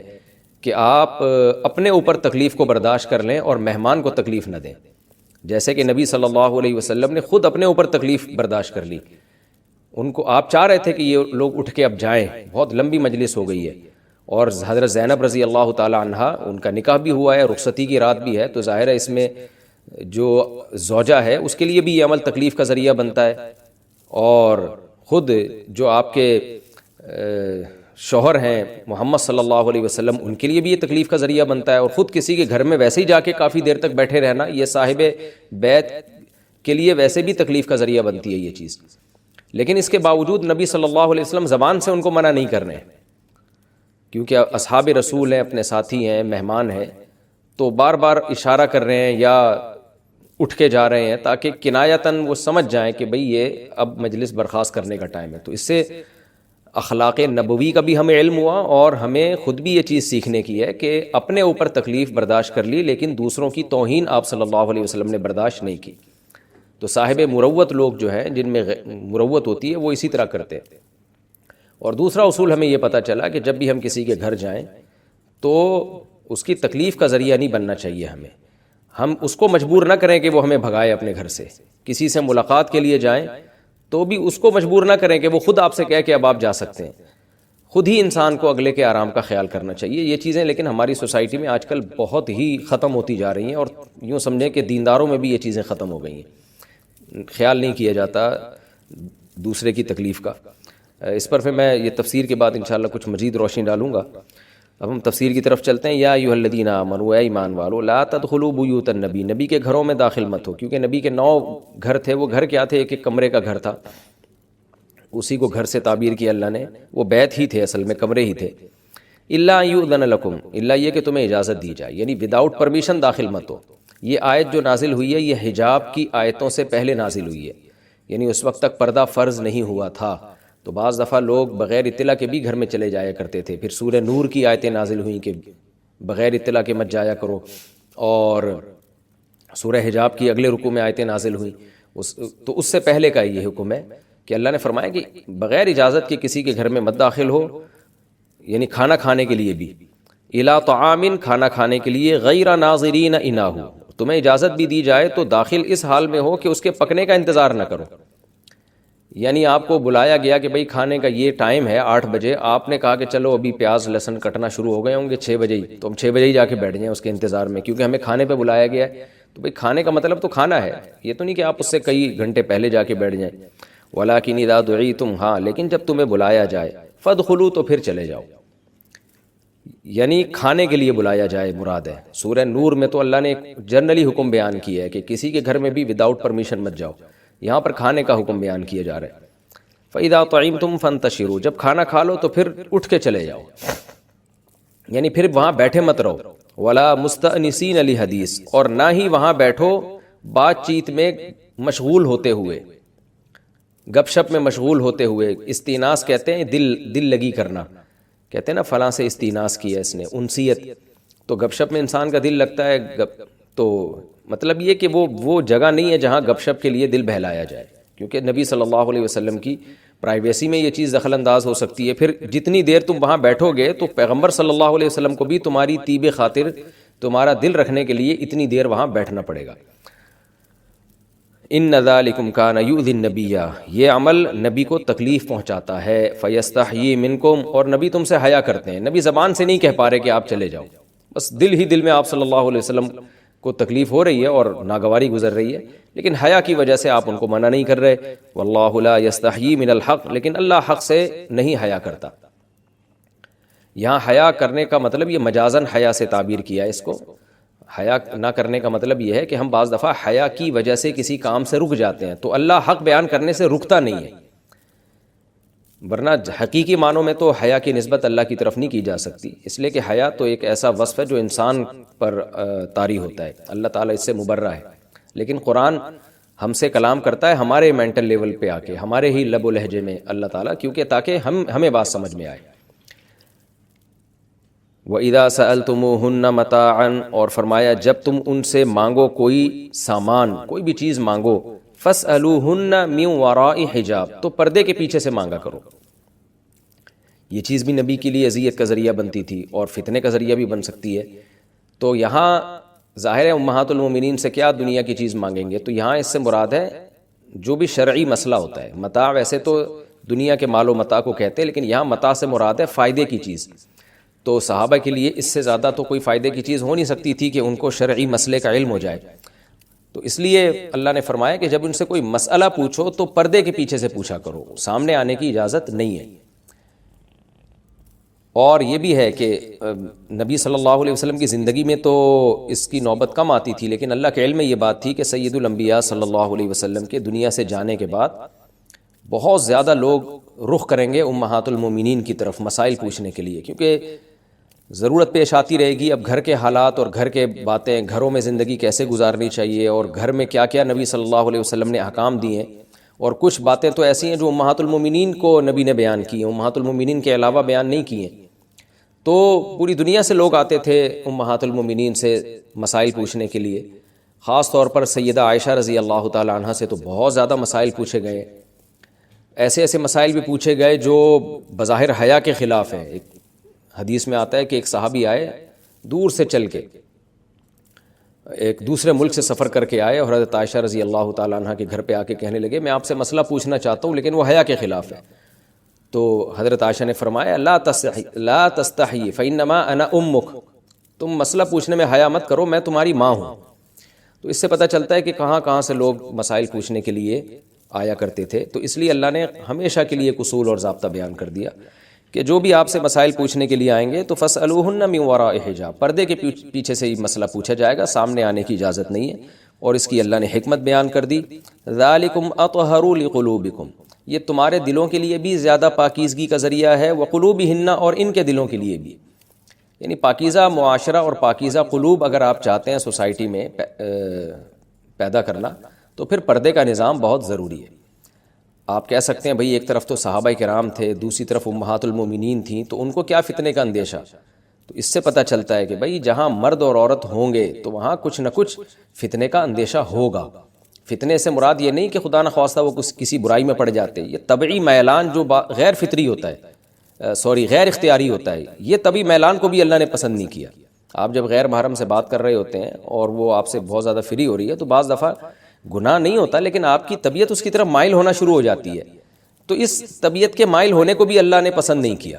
کہ آپ اپنے اوپر تکلیف کو برداشت کر لیں اور مہمان کو تکلیف نہ دیں. جیسے کہ نبی صلی اللہ علیہ وسلم نے خود اپنے اوپر تکلیف برداشت کر لی. ان کو آپ چاہ رہے تھے کہ یہ لوگ اٹھ کے اب جائیں، بہت لمبی مجلس ہو گئی ہے، اور حضرت زینب رضی اللہ تعالی عنہا ان کا نکاح بھی ہوا ہے، رخصتی کی رات بھی ہے. تو ظاہر ہے اس میں جو زوجہ ہے اس کے لیے بھی یہ عمل تکلیف کا ذریعہ بنتا ہے، اور خود جو آپ کے شوہر ہیں محمد صلی اللہ علیہ وسلم، ان کے لیے بھی یہ تکلیف کا ذریعہ بنتا ہے، اور خود کسی کے گھر میں ویسے ہی جا کے کافی دیر تک بیٹھے رہنا یہ صاحب بیت کے لیے ویسے بھی تکلیف کا ذریعہ بنتی ہے یہ چیز. لیکن اس کے باوجود نبی صلی اللہ علیہ وسلم زبان سے ان کو منع نہیں کر رہے ہیں، کیونکہ اصحاب رسول ہیں، اپنے ساتھی ہیں، مہمان ہیں، تو بار بار اشارہ کر رہے ہیں یا اٹھ کے جا رہے ہیں تاکہ کنایتاً وہ سمجھ جائیں کہ بھئی یہ اب مجلس برخاست کرنے کا ٹائم ہے. تو اس سے اخلاق نبوی کا بھی ہمیں علم ہوا، اور ہمیں خود بھی یہ چیز سیکھنے کی ہے کہ اپنے اوپر تکلیف برداشت کر لی، لیکن دوسروں کی توہین آپ صلی اللہ علیہ وسلم نے برداشت نہیں کی. تو صاحب مروت لوگ جو ہیں، جن میں مروت ہوتی ہے، وہ اسی طرح کرتے ہیں. اور دوسرا اصول ہمیں یہ پتہ چلا کہ جب بھی ہم کسی کے گھر جائیں تو اس کی تکلیف کا ذریعہ نہیں بننا چاہیے. ہم اس کو مجبور نہ کریں کہ وہ ہمیں بھگائے اپنے گھر سے. کسی سے ملاقات کے لیے جائیں تو بھی اس کو مجبور نہ کریں کہ وہ خود آپ سے کہے کہ اب آپ جا سکتے ہیں. خود ہی انسان کو اگلے کے آرام کا خیال کرنا چاہیے. یہ چیزیں لیکن ہماری سوسائٹی میں آج کل بہت ہی ختم ہوتی جا رہی ہیں، اور یوں سمجھیں کہ دینداروں میں بھی یہ چیزیں ختم ہو گئی ہیں. خیال نہیں کیا جاتا دوسرے کی تکلیف کا. اس پر پھر میں یہ تفسیر کے بعد انشاءاللہ کچھ مزید روشنی ڈالوں گا. اب ہم تفسیر کی طرف چلتے ہیں. یا ایھا الذین آمنوا، اے ایمان والو، لا تدخلوا بیوت النبی، نبی کے گھروں میں داخل مت ہو. کیونکہ نبی کے 9 گھر تھے. وہ گھر کیا تھے؟ ایک ایک کمرے کا گھر تھا، اسی کو گھر سے تعبیر کیا اللہ نے. وہ بیت ہی تھے، اصل میں کمرے ہی تھے. الا ان یؤذن لکم، الا یہ کہ تمہیں اجازت دی جائے، یعنی وداؤٹ پرمیشن داخل مت ہو. یہ آیت جو نازل ہوئی ہے یہ حجاب کی آیتوں سے پہلے نازل ہوئی ہے، یعنی اس وقت تک پردہ فرض نہیں ہوا تھا. تو بعض دفعہ لوگ بغیر اطلاع کے بھی گھر میں چلے جایا کرتے تھے. پھر سورہ نور کی آیتیں نازل ہوئیں کہ بغیر اطلاع کے مت جایا کرو، اور سورہ حجاب کی اگلے رکوع میں آیتیں نازل ہوئیں. تو اس سے پہلے کا یہ حکم ہے کہ اللہ نے فرمایا کہ بغیر اجازت کے کسی کے گھر میں مت داخل ہو، یعنی کھانا کھانے کے لیے بھی. الا طعام، کھانا کھانے کے لیے، غیر ناظرین اناہ، تمہیں اجازت بھی دی جائے تو داخل اس حال میں ہو کہ اس کے پکنے کا انتظار نہ کرو. یعنی آپ کو بلایا گیا کہ بھئی کھانے کا یہ ٹائم ہے 8 بجے، آپ نے کہا کہ چلو ابھی پیاز لہسن کٹنا شروع ہو گئے ہوں گے 6 بجے ہی، تو ہم 6 بجے ہی جا کے بیٹھ جائیں اس کے انتظار میں، کیونکہ ہمیں کھانے پہ بلایا گیا ہے. تو بھئی کھانے کا مطلب تو کھانا ہے، یہ تو نہیں کہ آپ اس سے کئی گھنٹے پہلے جا کے بیٹھ جائیں. ولیکن اذا دعیتم، ہاں لیکن جب تمہیں بلایا جائے، فادخلوا، تو پھر چلے جاؤ. یعنی کھانے کے لیے بلایا جائے مراد ہے. سورہ نور میں تو اللہ نے ایک جنرلی حکم بیان کیا ہے کہ کسی کے گھر میں بھی وداؤٹ پرمیشن مت جاؤ. یہاں پر کھانے کا حکم بیان کیا جا رہا ہے. فَإِذَا طَعِمْتُمْ فَانْتَشِرُوا، جب کھانا کھا لو تو پھر اٹھ کے چلے جاؤ، یعنی پھر وہاں بیٹھے مت رہو. وَلَا مُسْتَأْنِسِينَ لِحَدِيث، اور نہ ہی وہاں بیٹھو بات چیت میں مشغول ہوتے ہوئے، گپ شپ میں مشغول ہوتے ہوئے. استیناس کہتے ہیں دل لگی کرنا، کہتے ہیں نا فلاں سے استیناس کیا اس نے، انسیت. تو گپ شپ میں انسان کا دل لگتا ہے. تو مطلب یہ کہ وہ جگہ نہیں ہے جہاں گپ شپ کے لیے دل بہلایا جائے، کیونکہ نبی صلی اللہ علیہ وسلم کی پرائیویسی میں یہ چیز دخل انداز ہو سکتی ہے. پھر جتنی دیر تم وہاں بیٹھو گے تو پیغمبر صلی اللہ علیہ وسلم کو بھی تمہاری طیب خاطر، تمہارا دل رکھنے کے لیے اتنی دیر وہاں بیٹھنا پڑے گا. ان ذالکم کان یؤذی النبی، یہ عمل نبی کو تکلیف پہنچاتا ہے. فیستحیی منکم، اور نبی تم سے حیا کرتے ہیں. نبی زبان سے نہیں کہہ پا رہے کہ آپ چلے جاؤ، بس دل ہی دل میں آپ صلی اللہ علیہ وسلم کو تکلیف ہو رہی ہے اور ناگواری گزر رہی ہے، لیکن حیا کی وجہ سے آپ ان کو منع نہیں کر رہے. واللہ لا یستحیی من الحق، لیکن اللہ حق سے نہیں حیا کرتا. یہاں حیا کرنے کا مطلب یہ مجازن حیا سے تعبیر کیا ہے اس کو. حیا نہ کرنے کا مطلب یہ ہے کہ ہم بعض دفعہ حیا کی وجہ سے کسی کام سے رک جاتے ہیں، تو اللہ حق بیان کرنے سے رکتا نہیں ہے. ورنہ حقیقی معنوں میں تو حیا کی نسبت اللہ کی طرف نہیں کی جا سکتی، اس لیے کہ حیا تو ایک ایسا وصف ہے جو انسان پر طاری ہوتا ہے. اللہ تعالیٰ اس سے مبرہ ہے. لیکن قرآن ہم سے کلام کرتا ہے ہمارے مینٹل لیول پہ آ کے، ہمارے ہی لب و لہجے میں اللہ تعالیٰ، کیونکہ تاکہ ہمیں بات سمجھ میں آئے. وَإِذَا سَأَلْتُمُوهُنَّ مَتَاعًا، اور فرمایا جب تم ان سے مانگو کوئی سامان، کوئی بھی چیز مانگو، فَاسْأَلُوهُنَّ مِنْ وَرَاءِ حِجَاب، تو پردے کے پیچھے سے مانگا کرو. یہ چیز بھی نبی کے لیے اذیت کا ذریعہ بنتی تھی اور فتنے کا ذریعہ بھی بن سکتی ہے. تو یہاں ظاہر ہے امہات المومنین سے کیا دنیا کی چیز مانگیں گے، تو یہاں اس سے مراد ہے جو بھی شرعی مسئلہ ہوتا ہے. متاع ویسے تو دنیا کے مال و متاع کو کہتے ہیں، لیکن یہاں متاع سے مراد ہے فائدے کی چیز. تو صحابہ کے لیے اس سے زیادہ تو کوئی فائدے کی چیز ہو نہیں سکتی تھی کہ ان کو شرعی مسئلے کا علم ہو جائے. تو اس لیے اللہ نے فرمایا کہ جب ان سے کوئی مسئلہ پوچھو تو پردے کے پیچھے سے پوچھا کرو، سامنے آنے کی اجازت نہیں ہے۔ اور یہ بھی ہے کہ نبی صلی اللہ علیہ وسلم کی زندگی میں تو اس کی نوبت کم آتی تھی، لیکن اللہ کے علم میں یہ بات تھی کہ سید الانبیاء صلی اللہ علیہ وسلم کے دنیا سے جانے کے بعد بہت زیادہ لوگ رخ کریں گے امہات المومنین کی طرف مسائل پوچھنے کے لیے، کیونکہ ضرورت پیش آتی رہے گی۔ اب گھر کے حالات اور گھر کے باتیں، گھروں میں زندگی کیسے گزارنی چاہیے اور گھر میں کیا کیا نبی صلی اللہ علیہ وسلم نے احکام دیے ہیں، اور کچھ باتیں تو ایسی ہیں جو امہات المومنین کو نبی نے بیان کی ہیں، امہات المومنین کے علاوہ بیان نہیں کی ہیں۔ تو پوری دنیا سے لوگ آتے تھے امہات المومنین سے مسائل پوچھنے کے لیے، خاص طور پر سیدہ عائشہ رضی اللہ تعالی عنہا سے تو بہت زیادہ مسائل پوچھے گئے، ایسے ایسے مسائل بھی پوچھے گئے جو بظاہر حیا کے خلاف ہیں۔ ایک حدیث میں آتا ہے کہ ایک صحابی آئے دور سے چل کے، ایک دوسرے ملک سے سفر کر کے آئے اور حضرت عائشہ رضی اللہ تعالی عنہا کے گھر پہ آ کے کہنے لگے میں آپ سے مسئلہ پوچھنا چاہتا ہوں لیکن وہ حیا کے خلاف ہے۔ تو حضرت عائشہ نے فرمایا لا تستحی فانما انا امک، تم مسئلہ پوچھنے میں حیا مت کرو، میں تمہاری ماں ہوں۔ تو اس سے پتہ چلتا ہے کہ کہاں کہاں سے لوگ مسائل پوچھنے کے لیے آیا کرتے تھے۔ تو اس لیے اللہ نے ہمیشہ کے لیے ایک اصول اور ضابطہ بیان کر دیا کہ جو بھی آپ سے مسائل پوچھنے کے لیے آئیں گے تو فاسألوہن من وراء حجاب، پردے کے پیچھے سے ہی مسئلہ پوچھا جائے گا، سامنے آنے کی اجازت نہیں ہے۔ اور اس کی اللہ نے حکمت بیان کر دی، ذالکم اطہر لقلوبکم، یہ تمہارے دلوں کے لیے بھی زیادہ پاکیزگی کا ذریعہ ہے، وقلوبہن، اور ان کے دلوں کے لیے بھی، یعنی پاکیزہ معاشرہ اور پاکیزہ قلوب اگر آپ چاہتے ہیں سوسائٹی میں پیدا کرنا تو پھر پردے کا نظام بہت ضروری ہے۔ آپ کہہ سکتے ہیں بھئی ایک طرف تو صحابہ کرام تھے، دوسری طرف امہات المومنین تھیں، تو ان کو کیا فتنے کا اندیشہ؟ تو اس سے پتہ چلتا ہے کہ بھئی جہاں مرد اور عورت ہوں گے تو وہاں کچھ نہ کچھ فتنے کا اندیشہ ہوگا۔ فتنے سے مراد یہ نہیں کہ خدا نخواستہ وہ کسی برائی میں پڑ جاتے، یہ طبعی میلان جو غیر فطری ہوتا ہے، غیر اختیاری ہوتا ہے، یہ طبعی میلان کو بھی اللہ نے پسند نہیں کیا۔ آپ جب غیر محرم سے بات کر رہے ہوتے ہیں اور وہ آپ سے بہت زیادہ فری ہو رہی ہے تو بعض دفعہ گناہ نہیں ہوتا لیکن آپ کی طبیعت اس کی طرف مائل ہونا شروع ہو جاتی ہے، تو اس طبیعت کے مائل ہونے کو بھی اللہ نے پسند نہیں کیا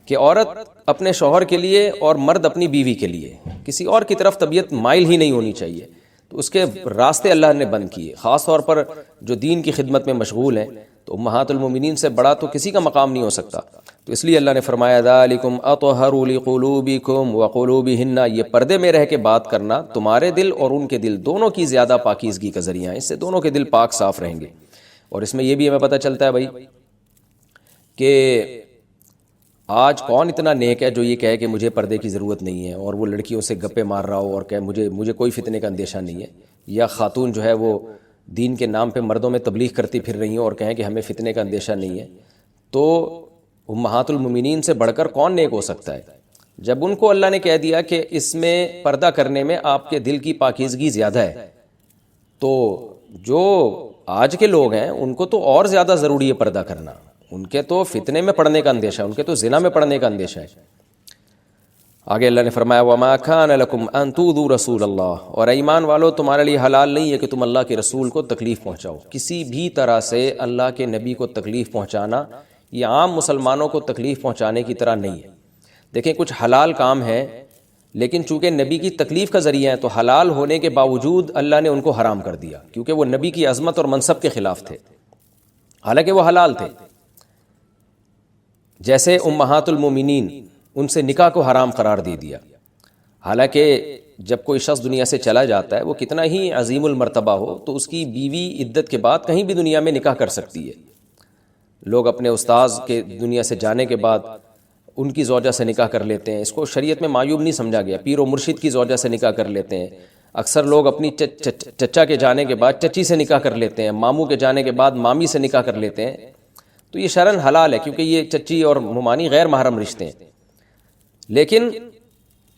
کہ عورت اپنے شوہر کے لیے اور مرد اپنی بیوی کے لیے، کسی اور کی طرف طبیعت مائل ہی نہیں ہونی چاہیے۔ تو اس کے راستے اللہ نے بند کیے، خاص طور پر جو دین کی خدمت میں مشغول ہیں، تو امہات المومنین سے بڑا تو کسی کا مقام نہیں ہو سکتا۔ تو اس لیے اللہ نے فرمایا ذالکم اطہر لقلوبکم وقلوبہن، یہ پردے میں رہ کے بات کرنا تمہارے دل اور ان کے دل دونوں کی زیادہ پاکیزگی کا ذریعہ ہے، اس سے دونوں کے دل پاک صاف رہیں گے۔ اور اس میں یہ بھی ہمیں پتہ چلتا ہے بھائی کہ آج کون اتنا نیک ہے جو یہ کہے کہ مجھے پردے کی ضرورت نہیں ہے اور وہ لڑکیوں سے گپے مار رہا ہو اور کہ مجھے کوئی فتنے کا اندیشہ نہیں ہے، یا خاتون جو ہے وہ دین کے نام پہ مردوں میں تبلیغ کرتی پھر رہی ہیں اور کہیں کہ ہمیں فتنے کا اندیشہ نہیں ہے۔ تو امہات المومنین سے بڑھ کر کون نیک ہو سکتا ہے جب ان کو اللہ نے کہہ دیا کہ اس میں پردہ کرنے میں آپ کے دل کی پاکیزگی زیادہ ہے؟ تو جو آج کے لوگ ہیں ان کو تو اور زیادہ ضروری ہے پردہ کرنا، ان کے تو فتنے میں پڑنے کا اندیشہ ہے، ان کے تو زنا میں پڑنے کا اندیشہ ہے۔ آگے اللہ نے فرمایا وَمَا كَانَ لَكُمْ أَن تُؤْذُوا رَسُولَ اللَّهِ، اور ایمان والو تمہارے لیے حلال نہیں ہے کہ تم اللہ کے رسول کو تکلیف پہنچاؤ، کسی بھی طرح سے اللہ کے نبی کو تکلیف پہنچانا یہ عام مسلمانوں کو تکلیف پہنچانے کی طرح نہیں ہے۔ دیکھیں کچھ حلال کام ہیں لیکن چونکہ نبی کی تکلیف کا ذریعہ ہے تو حلال ہونے کے باوجود اللہ نے ان کو حرام کر دیا، کیونکہ وہ نبی کی عظمت اور منصب کے خلاف تھے، حالانکہ وہ حلال تھے۔ جیسے امہات المومنین، ان سے نکاح کو حرام قرار دے دیا، حالانکہ جب کوئی شخص دنیا سے چلا جاتا ہے وہ کتنا ہی عظیم المرتبہ ہو تو اس کی بیوی عدت کے بعد کہیں بھی دنیا میں نکاح کر سکتی ہے۔ لوگ اپنے استاذ کے دنیا سے جانے کے بعد ان کی زوجہ سے نکاح کر لیتے ہیں، اس کو شریعت میں معیوب نہیں سمجھا گیا۔ پیر و مرشد کی زوجہ سے نکاح کر لیتے ہیں، اکثر لوگ اپنی چچا کے جانے کے بعد چچی سے نکاح کر لیتے ہیں، ماموں کے جانے کے بعد مامی سے نکاح کر لیتے ہیں، تو یہ شرعاً حلال ہے کیونکہ یہ چچی اور ممانی غیر محرم رشتے ہیں۔ لیکن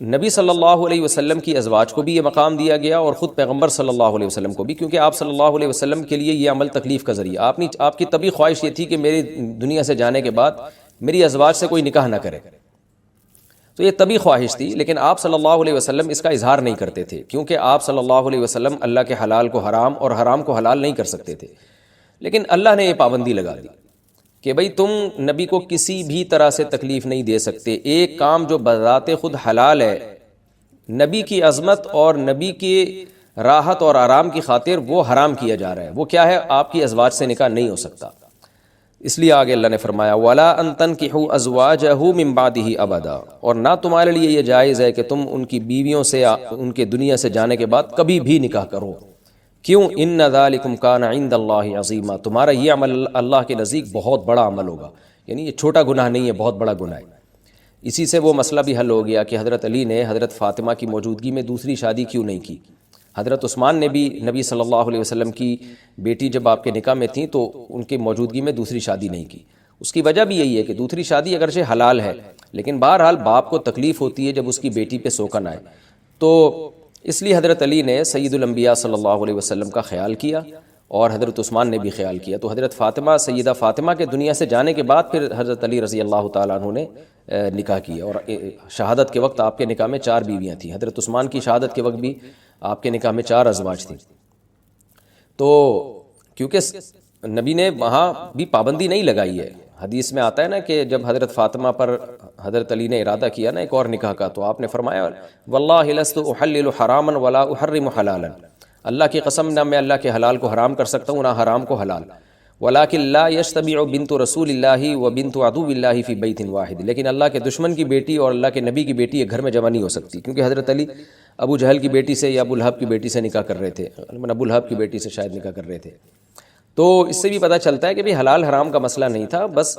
نبی صلی اللہ علیہ وسلم کی ازواج کو بھی یہ مقام دیا گیا اور خود پیغمبر صلی اللہ علیہ وسلم کو بھی، کیونکہ آپ صلی اللہ علیہ وسلم کے لیے یہ عمل تکلیف کا ذریعہ، آپ کی طبی خواہش یہ تھی کہ میری دنیا سے جانے کے بعد میری ازواج سے کوئی نکاح نہ کرے، تو یہ طبی خواہش تھی، لیکن آپ صلی اللہ علیہ وسلم اس کا اظہار نہیں کرتے تھے کیونکہ آپ صلی اللہ علیہ وسلم اللہ کے حلال کو حرام اور حرام کو حلال نہیں کر سکتے تھے۔ لیکن اللہ نے یہ پابندی لگا دی کہ بھئی تم نبی کو کسی بھی طرح سے تکلیف نہیں دے سکتے، ایک کام جو بذات خود حلال ہے، نبی کی عظمت اور نبی کی راحت اور آرام کی خاطر وہ حرام کیا جا رہا ہے. وہ کیا ہے؟ آپ کی ازواج سے نکاح نہیں ہو سکتا. اس لیے آگے اللہ نے فرمایا وَلَا أَن تَنْكِحُوا أَزْوَاجَهُ مِن بَعْدِهِ أَبَدًا، اور نہ تمہارے لیے یہ جائز ہے کہ تم ان کی بیویوں سے ان کے دنیا سے جانے کے بعد کبھی بھی نکاح کرو. کیوں؟ إِنَّ ذَلِكُمْ كَانَ عِندَ اللَّهِ عَظِيمًا، تمہارا یہ عمل اللہ کے نزدیک بہت بڑا عمل ہوگا. یعنی یہ چھوٹا گناہ نہیں ہے، بہت بڑا گناہ ہے. اسی سے وہ مسئلہ بھی حل ہو گیا کہ حضرت علی نے حضرت فاطمہ کی موجودگی میں دوسری شادی کیوں نہیں کی. حضرت عثمان نے بھی نبی صلی اللہ علیہ وسلم کی بیٹی جب آپ کے نکاح میں تھیں تو ان کی موجودگی میں دوسری شادی نہیں کی. اس کی وجہ بھی یہی ہے کہ دوسری شادی اگرچہ حلال ہے لیکن بہرحال باپ کو تکلیف ہوتی ہے جب اس کی بیٹی پہ سوکن آئے. تو اس لیے حضرت علی نے سید الانبیاء صلی اللہ علیہ وسلم کا خیال کیا اور حضرت عثمان نے بھی خیال کیا. تو حضرت فاطمہ سیدہ فاطمہ کے دنیا سے جانے کے بعد پھر حضرت علی رضی اللہ تعالیٰ عنہ نے نکاح کیا. اور شہادت کے وقت آپ کے نکاح میں 4 بیویاں تھیں. حضرت عثمان کی شہادت کے وقت بھی آپ کے نکاح میں 4 ازواج تھیں. تو کیونکہ نبی نے وہاں بھی پابندی نہیں لگائی ہے. حدیث میں آتا ہے نا کہ جب حضرت فاطمہ پر حضرت علی نے ارادہ کیا نا ایک اور نکاح کا، تو آپ نے فرمایا واللہ لست احلل حراما ولا احرم حلالا، اللہ کی قسم نہ میں اللہ کے حلال کو حرام کر سکتا ہوں نہ حرام کو حلال. ولکن لا یجتمع بنت رسول اللہ و بنت عدو اللہ فی بیت واحد، لیکن اللہ کے دشمن کی بیٹی اور اللہ کے نبی کی بیٹی ایک گھر میں جمع نہیں ہو سکتی. کیونکہ حضرت علی ابو جہل کی بیٹی سے یا ابو لہب کی بیٹی سے نکاح کر رہے تھے، ابو لہب کی بیٹی سے شاید نکاح کر رہے تھے. تو اس سے بھی پتہ چلتا ہے کہ بھی حلال حرام کا مسئلہ نہیں تھا. بس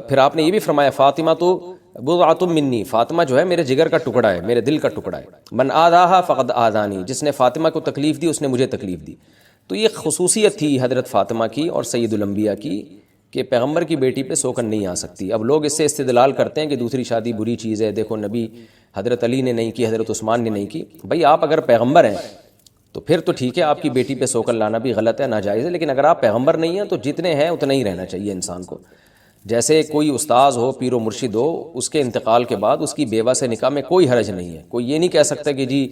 پھر آپ نے یہ بھی فرمایا فاطمہ تو بضعۃ منی، فاطمہ جو ہے میرے جگر کا ٹکڑا ہے، میرے دل کا ٹکڑا ہے. من آذاہا فقد آذانی، جس نے فاطمہ کو تکلیف دی اس نے مجھے تکلیف دی. تو یہ خصوصیت تھی حضرت فاطمہ کی اور سید الانبیاء کی کہ پیغمبر کی بیٹی پہ سوکن نہیں آ سکتی. اب لوگ اس سے استدلال کرتے ہیں کہ دوسری شادی بری چیز ہے، دیکھو نبی حضرت علی نے نہیں کی، حضرت عثمان نے نہیں کی. بھائی آپ اگر پیغمبر ہیں تو پھر تو ٹھیک ہے، آپ کی بیٹی پہ سوکن لانا بھی غلط ہے، ناجائز ہے. لیکن اگر آپ پیغمبر نہیں ہیں تو جتنے ہیں اتنا ہی رہنا چاہیے انسان کو. جیسے کوئی استاذ ہو، پیر و مرشد ہو، اس کے انتقال کے بعد اس کی بیوہ سے نکاح میں کوئی حرج نہیں ہے. کوئی یہ نہیں کہہ سکتا کہ جی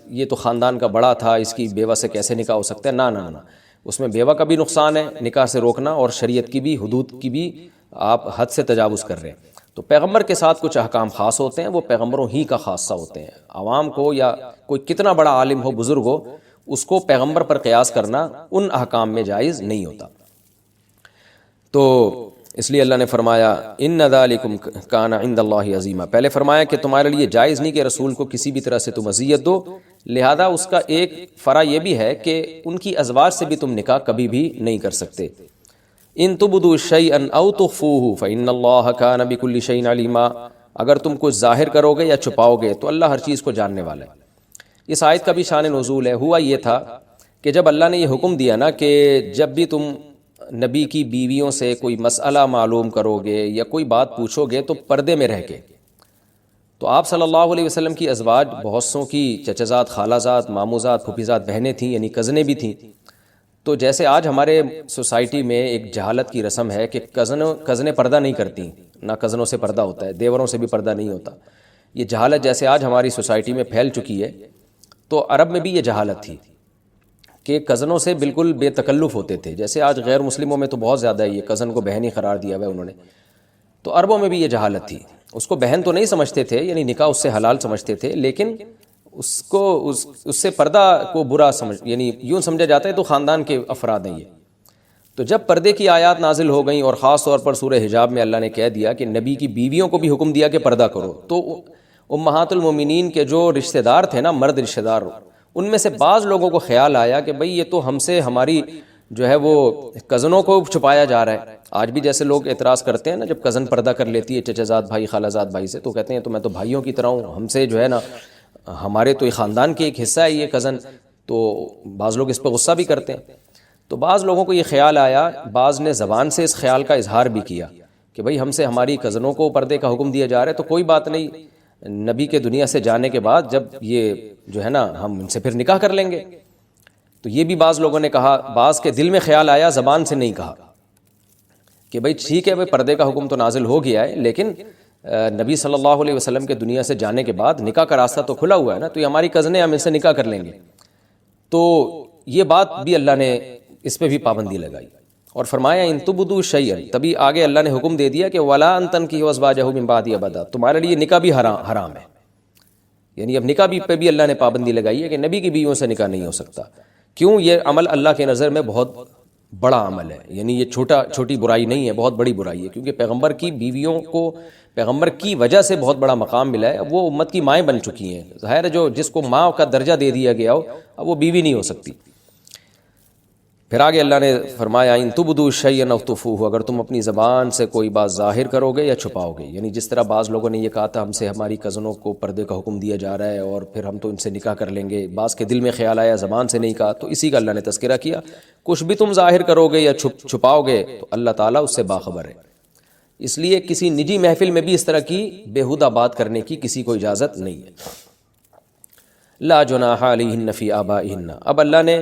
یہ تو خاندان کا بڑا تھا، اس کی بیوہ سے کیسے نکاح ہو سکتا ہے. نہ نہ نہ، اس میں بیوہ کا بھی نقصان ہے نکاح سے روکنا، اور شریعت کی بھی حدود کی بھی آپ حد سے تجاوز کر رہے ہیں. تو پیغمبر کے ساتھ کچھ احکام خاص ہوتے ہیں، وہ پیغمبروں ہی کا خاصہ ہوتے ہیں. عوام کو یا کوئی کتنا بڑا عالم ہو، بزرگ ہو، اس کو پیغمبر پر قیاس کرنا ان احکام میں جائز نہیں ہوتا. تو اس لیے اللہ نے فرمایا ان ذالکم کان عند اللہ عظیما، پہلے فرمایا کہ تمہارے لیے جائز نہیں کہ رسول کو کسی بھی طرح سے تم اذیت دو. لہذا اس کا ایک فرع یہ بھی ہے کہ ان کی ازواج سے بھی تم نکاح کبھی بھی نہیں کر سکتے. ان تبدوا شیئا او تخفوه فان اللہ کان بکل شیء علیما، اگر تم کچھ ظاہر کرو گے یا چھپاؤ گے تو اللہ ہر چیز کو جاننے والا ہے. اس آیت کا بھی شان نزول ہے. ہوا یہ تھا کہ جب اللہ نے یہ حکم دیا نا کہ جب بھی تم نبی کی بیویوں سے کوئی مسئلہ معلوم کرو گے یا کوئی بات پوچھو گے تو پردے میں رہ کے، تو آپ صلی اللہ علیہ وسلم کی ازواج بہت سوں کی چچزاد، خالازاد، ماموزاد، پھوپھیزاد بہنیں تھیں، یعنی کزنیں بھی تھیں. تو جیسے آج ہمارے سوسائٹی میں ایک جہالت کی رسم ہے کہ کزنیں پردہ نہیں کرتی، نہ کزنوں سے پردہ ہوتا ہے، دیوروں سے بھی پردہ نہیں ہوتا. یہ جہالت جیسے آج ہماری سوسائٹی میں پھیل چکی ہے، تو عرب میں بھی یہ جہالت تھی کہ کزنوں سے بالکل بے تکلف ہوتے تھے. جیسے آج غیر مسلموں میں تو بہت زیادہ ہے، یہ کزن کو بہن ہی قرار دیا ہوا ہے انہوں نے. تو عربوں میں بھی یہ جہالت تھی. اس کو بہن تو نہیں سمجھتے تھے، یعنی نکاح اس سے حلال سمجھتے تھے، لیکن اس سے پردہ کو برا یعنی یوں سمجھا جاتا ہے تو خاندان کے افراد ہیں یہ. تو جب پردے کی آیات نازل ہو گئیں اور خاص طور پر سورہ حجاب میں اللہ نے کہہ دیا کہ نبی کی بیویوں کو بھی حکم دیا کہ پردہ کرو، تو امہات المومنین کے جو رشتہ دار تھے نا، مرد رشتہ دار، ان میں سے بعض لوگوں کو خیال آیا کہ بھئی یہ تو ہم سے ہماری جو ہے وہ کزنوں کو چھپایا جا رہا ہے. آج بھی جیسے لوگ اعتراض کرتے ہیں نا، جب کزن پردہ کر لیتی ہے چچزاد بھائی، خالازاد بھائی سے، تو کہتے ہیں تو میں تو بھائیوں کی طرح ہوں، ہم سے جو ہے نا، ہمارے تو خاندان کے ایک حصہ ہے یہ کزن. تو بعض لوگ اس پہ غصہ بھی کرتے ہیں. تو بعض لوگوں کو یہ خیال آیا، بعض نے زبان سے اس خیال کا اظہار بھی کیا کہ بھئی ہم سے ہماری کزنوں کو پردے کا حکم دیا جا رہا ہے، تو کوئی بات نہیں، نبی کے دنیا سے جانے کے بعد جب یہ جو ہے نا ہم ان سے پھر نکاح کر لیں گے. تو یہ بھی بعض لوگوں نے کہا. بعض کے دل میں خیال آیا، زبان سے نہیں کہا کہ بھئی ٹھیک ہے، بھئی پردے کا حکم تو نازل ہو گیا ہے، لیکن نبی صلی اللہ علیہ وسلم کے دنیا سے جانے کے بعد نکاح کا راستہ تو کھلا ہوا ہے نا، تو یہ ہماری کزنیں، ہم ان سے نکاح کر لیں گے. تو یہ بات بھی اللہ نے اس پہ بھی پابندی لگائی اور فرمایا ان تبدوا شیئا. تبھی آگے اللہ نے حکم دے دیا کہ ولا ان تنکحوا ازواجہ من بعدہ ابدا، تمہارے لیے نکاح بھی حرام ہے. یعنی اب نکاح پہ بھی اللہ نے پابندی لگائی ہے کہ نبی کی بیویوں سے نکاح نہیں ہو سکتا. کیوں؟ یہ عمل اللہ کے نظر میں بہت بڑا عمل ہے، یعنی یہ چھوٹی برائی نہیں ہے، بہت بڑی برائی ہے، کیونکہ پیغمبر کی بیویوں کو پیغمبر کی وجہ سے بہت بڑا مقام ملا ہے. اب وہ امت کی مائیں بن چکی ہیں، ظاہر ہے جو جس کو ماں کا درجہ دے دیا گیا ہو اب وہ بیوی نہیں ہو سکتی. پھر آگے اللہ نے فرمایا ان تبدوا شیئا او تخفوہ، اگر تم اپنی زبان سے کوئی بات ظاہر کرو گے یا چھپاؤ گے. یعنی جس طرح بعض لوگوں نے یہ کہا تھا ہم سے ہماری کزنوں کو پردے کا حکم دیا جا رہا ہے اور پھر ہم تو ان سے نکاح کر لیں گے، بعض کے دل میں خیال آیا زبان سے نہیں کہا، تو اسی کا اللہ نے تذکرہ کیا. کچھ بھی تم ظاہر کرو گے یا چھپاؤ گے تو اللہ تعالیٰ اس سے باخبر ہے. اس لیے کسی نجی محفل میں بھی اس طرح کی بیہودہ بات کرنے کی کسی کو اجازت نہیں ہے. لا جناح علیہن فی آبائہن. اب اللہ نے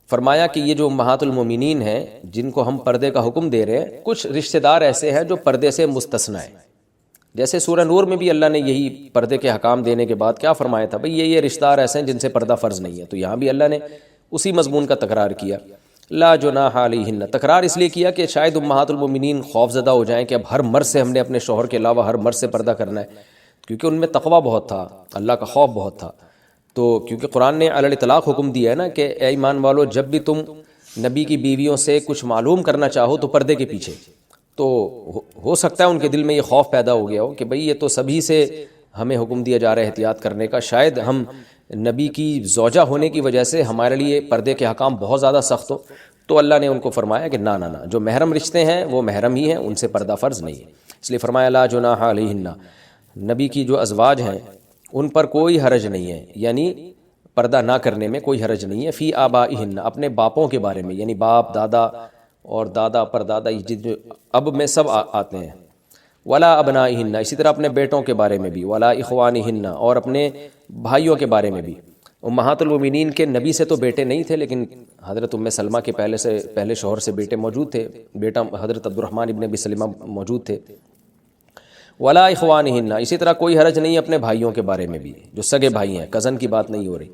فرمایا کہ یہ جو امہات المومنین ہیں جن کو ہم پردے کا حکم دے رہے ہیں، کچھ رشتہ دار ایسے ہیں جو پردے سے مستثنیٰ ہیں. جیسے سورہ نور میں بھی اللہ نے یہی پردے کے حکام دینے کے بعد کیا فرمایا تھا، بھئی یہ رشتہ دار ایسے ہیں جن سے پردہ فرض نہیں ہے. تو یہاں بھی اللہ نے اسی مضمون کا تکرار کیا، لا جناح علیہن. تکرار اس لیے کیا کہ شاید امہات المومنین خوف زدہ ہو جائیں کہ اب ہر مرد سے ہم نے اپنے شوہر کے علاوہ ہر مرد سے پردہ کرنا ہے، کیونکہ ان میں تقویٰ بہت تھا، اللہ کا خوف بہت تھا. تو کیونکہ قرآن نے علی الاطلاق حکم دیا ہے نا کہ اے ایمان والو، جب بھی تم نبی کی بیویوں سے کچھ معلوم کرنا چاہو تو پردے کے پیچھے. تو ہو سکتا ہے ان کے دل میں یہ خوف پیدا ہو گیا ہو کہ بھئی یہ تو سبھی سے ہمیں حکم دیا جا رہا ہے احتیاط کرنے کا، شاید ہم نبی کی زوجہ ہونے کی وجہ سے ہمارے لیے پردے کے حکام بہت زیادہ سخت ہو. تو اللہ نے ان کو فرمایا کہ نہ، جو محرم رشتے ہیں وہ محرم ہی ہیں، ان سے پردہ فرض نہیں ہے. اس لیے فرمایا لا جناح علیہن. نبی کی جو ازواج ہیں ان پر کوئی حرج نہیں ہے، یعنی پردہ نہ کرنے میں کوئی حرج نہیں ہے. فی آبائہن، اپنے باپوں کے بارے میں، یعنی باپ، دادا اور دادا پر دادا جو اب میں سب آتے ہیں. ولا ابنائہن، اسی طرح اپنے بیٹوں کے بارے میں بھی. ولا اخوانہن، اور اپنے بھائیوں کے بارے میں بھی. امہات المومنین کے نبی سے تو بیٹے نہیں تھے، لیکن حضرت ام سلمہ کے پہلے شوہر سے بیٹے موجود تھے، بیٹا حضرت عبد الرحمن ابن ابی سلمہ موجود تھے. ولا اخوانہن، اسی طرح کوئی حرج نہیں اپنے بھائیوں کے بارے میں بھی، جو سگے بھائی ہیں، کزن کی بات نہیں ہو رہی.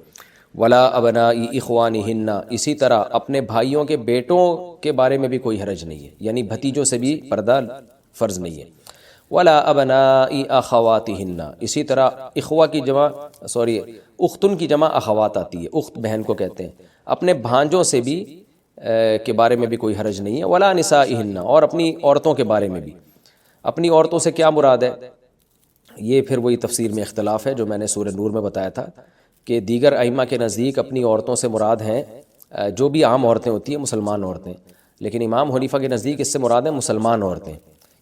ولا ابناء اخوانہن، اسی طرح اپنے بھائیوں کے بیٹوں کے بارے میں بھی کوئی حرج نہیں ہے، یعنی بھتیجوں سے بھی پردہ فرض نہیں ہے. ولا ابناء اخواتہن، اسی طرح اختن کی جمع اخوات آتی ہے، اخت بہن کو کہتے ہیں. اپنے بھانجوں سے بھی کے بارے میں بھی کوئی حرج نہیں ہے. ولا نسائہن، اور اپنی عورتوں کے بارے میں بھی. اپنی عورتوں سے کیا مراد ہے، یہ پھر وہی تفسیر میں اختلاف ہے جو میں نے سورہ نور میں بتایا تھا کہ دیگر ائمہ کے نزدیک اپنی عورتوں سے مراد ہیں جو بھی عام عورتیں ہوتی ہیں، مسلمان عورتیں. لیکن امام حنیفہ کے نزدیک اس سے مراد ہیں مسلمان عورتیں،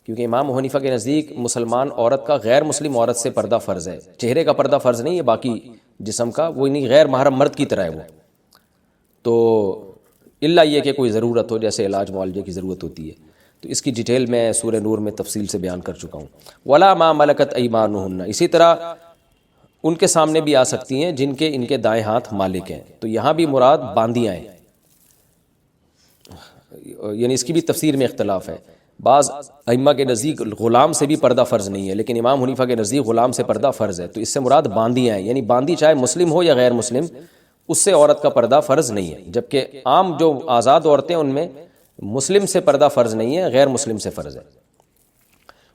کیونکہ امام حنیفہ کے نزدیک مسلمان عورت کا غیر مسلم عورت سے پردہ فرض ہے. چہرے کا پردہ فرض نہیں ہے، باقی جسم کا وہ نہیں، غیر محرم مرد کی طرح ہے وہ. تو الا یہ کہ کوئی ضرورت ہو، جیسے علاج معالجے کی ضرورت ہوتی ہے، تو اس کی ڈیٹیل میں سورہ نور میں تفصیل سے بیان کر چکا ہوں. ولا ما ملکت ایمانہن، اسی طرح ان کے سامنے بھی آ سکتی ہیں جن کے ان کے دائیں ہاتھ مالک ہیں. تو یہاں بھی مراد باندیاں ہیں، یعنی اس کی بھی تفسیر میں اختلاف ہے. بعض ائمہ کے نزدیک غلام سے بھی پردہ فرض نہیں ہے، لیکن امام حنیفہ کے نزدیک غلام سے پردہ فرض ہے. تو اس سے مراد باندیاں ہیں، یعنی باندی چاہے مسلم ہو یا غیر مسلم، اس سے عورت کا پردہ فرض نہیں ہے. جبکہ عام جو آزاد عورتیں ان میں مسلم سے پردہ فرض نہیں ہے، غیر مسلم سے فرض ہے.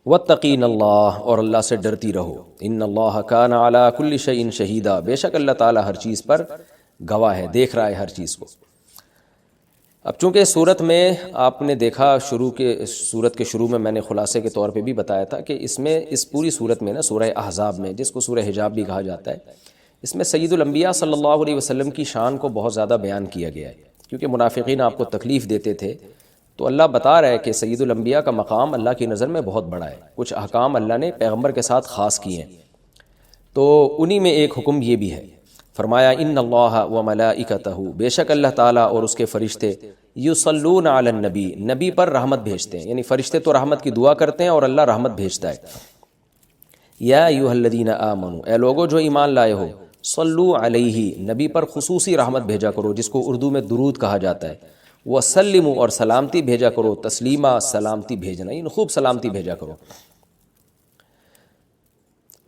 واتقین اللہ، اور اللہ سے ڈرتی رہو. ان اللہ کان علی کل شیء شہیدا، بے شک اللہ تعالیٰ ہر چیز پر گواہ ہے، دیکھ رہا ہے ہر چیز کو. اب چونکہ صورت میں آپ نے دیکھا صورت کے شروع میں نے خلاصے کے طور پہ بھی بتایا تھا کہ اس پوری صورت میں نا سورہ احزاب میں، جس کو سورہ حجاب بھی کہا جاتا ہے، اس میں سید الانبیاء صلی اللہ علیہ وسلم کی شان کو بہت زیادہ بیان کیا گیا ہے. کیونکہ منافقین آپ کو تکلیف دیتے تھے، تو اللہ بتا رہا ہے کہ سید الانبیاء کا مقام اللہ کی نظر میں بہت بڑا ہے. کچھ احکام اللہ نے پیغمبر کے ساتھ خاص کیے ہیں، تو انہی میں ایک حکم یہ بھی ہے. فرمایا ان اللہ و ملائکتہ، بے شک اللہ تعالیٰ اور اس کے فرشتے، یصلون علی النبی، نبی پر رحمت بھیجتے ہیں. یعنی فرشتے تو رحمت کی دعا کرتے ہیں اور اللہ رحمت بھیجتا ہے. یا ایھا الذین آمنوا، اے لوگو جو ایمان لائے ہو، صلو علیہ، نبی پر خصوصی رحمت بھیجا کرو جس کو اردو میں درود کہا جاتا ہے. وسلموا، اور سلامتی بھیجا کرو، تسلیمہ سلامتی بھیجنا، یعنی خوب سلامتی بھیجا کرو.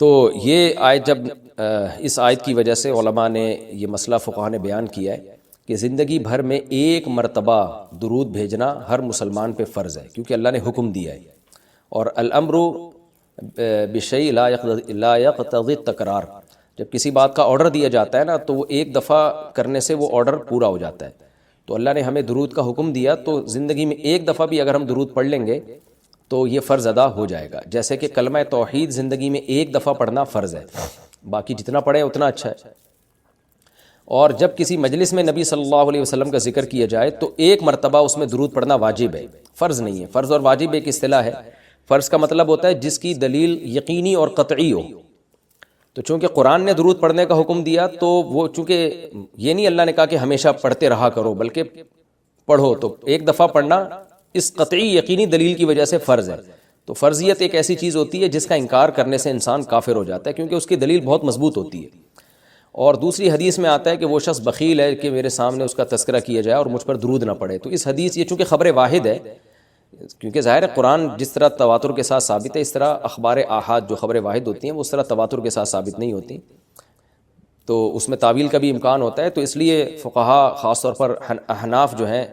تو یہ آیت جب اس آیت کی وجہ سے علماء نے یہ مسئلہ فقہاء نے بیان کیا ہے کہ زندگی بھر میں ایک مرتبہ درود بھیجنا ہر مسلمان پہ فرض ہے، کیونکہ اللہ نے حکم دیا ہے. اور الامر بشیء لا یقتضی التکرار، جب کسی بات کا آرڈر دیا جاتا ہے نا تو وہ ایک دفعہ کرنے سے وہ آرڈر پورا ہو جاتا ہے. تو اللہ نے ہمیں درود کا حکم دیا تو زندگی میں ایک دفعہ بھی اگر ہم درود پڑھ لیں گے تو یہ فرض ادا ہو جائے گا. جیسے کہ کلمہ توحید زندگی میں ایک دفعہ پڑھنا فرض ہے، باقی جتنا پڑھیں اتنا اچھا ہے. اور جب کسی مجلس میں نبی صلی اللہ علیہ وسلم کا ذکر کیا جائے تو ایک مرتبہ اس میں درود پڑھنا واجب ہے، فرض نہیں ہے. فرض اور واجب ایک اصطلاح ہے. فرض کا مطلب ہوتا ہے جس کی دلیل یقینی اور قطعی ہو. تو چونکہ قرآن نے درود پڑھنے کا حکم دیا تو وہ چونکہ یہ نہیں اللہ نے کہا کہ ہمیشہ پڑھتے رہا کرو، بلکہ پڑھو تو ایک دفعہ پڑھنا اس قطعی یقینی دلیل کی وجہ سے فرض ہے. تو فرضیت ایک ایسی چیز ہوتی ہے جس کا انکار کرنے سے انسان کافر ہو جاتا ہے، کیونکہ اس کی دلیل بہت مضبوط ہوتی ہے. اور دوسری حدیث میں آتا ہے کہ وہ شخص بخیل ہے کہ میرے سامنے اس کا تذکرہ کیا جائے اور مجھ پر درود نہ پڑے. تو اس حدیث یہ چونکہ خبر واحد ہے، کیونکہ ظاہر ہے قرآن جس طرح تواتر کے ساتھ ثابت ہے اس طرح اخبار آحاد جو خبر واحد ہوتی ہیں وہ اس طرح تواتر کے ساتھ ثابت نہیں ہوتی، تو اس میں تعویل کا بھی امکان ہوتا ہے. تو اس لیے فقہا خاص طور پر احناف جو ہیں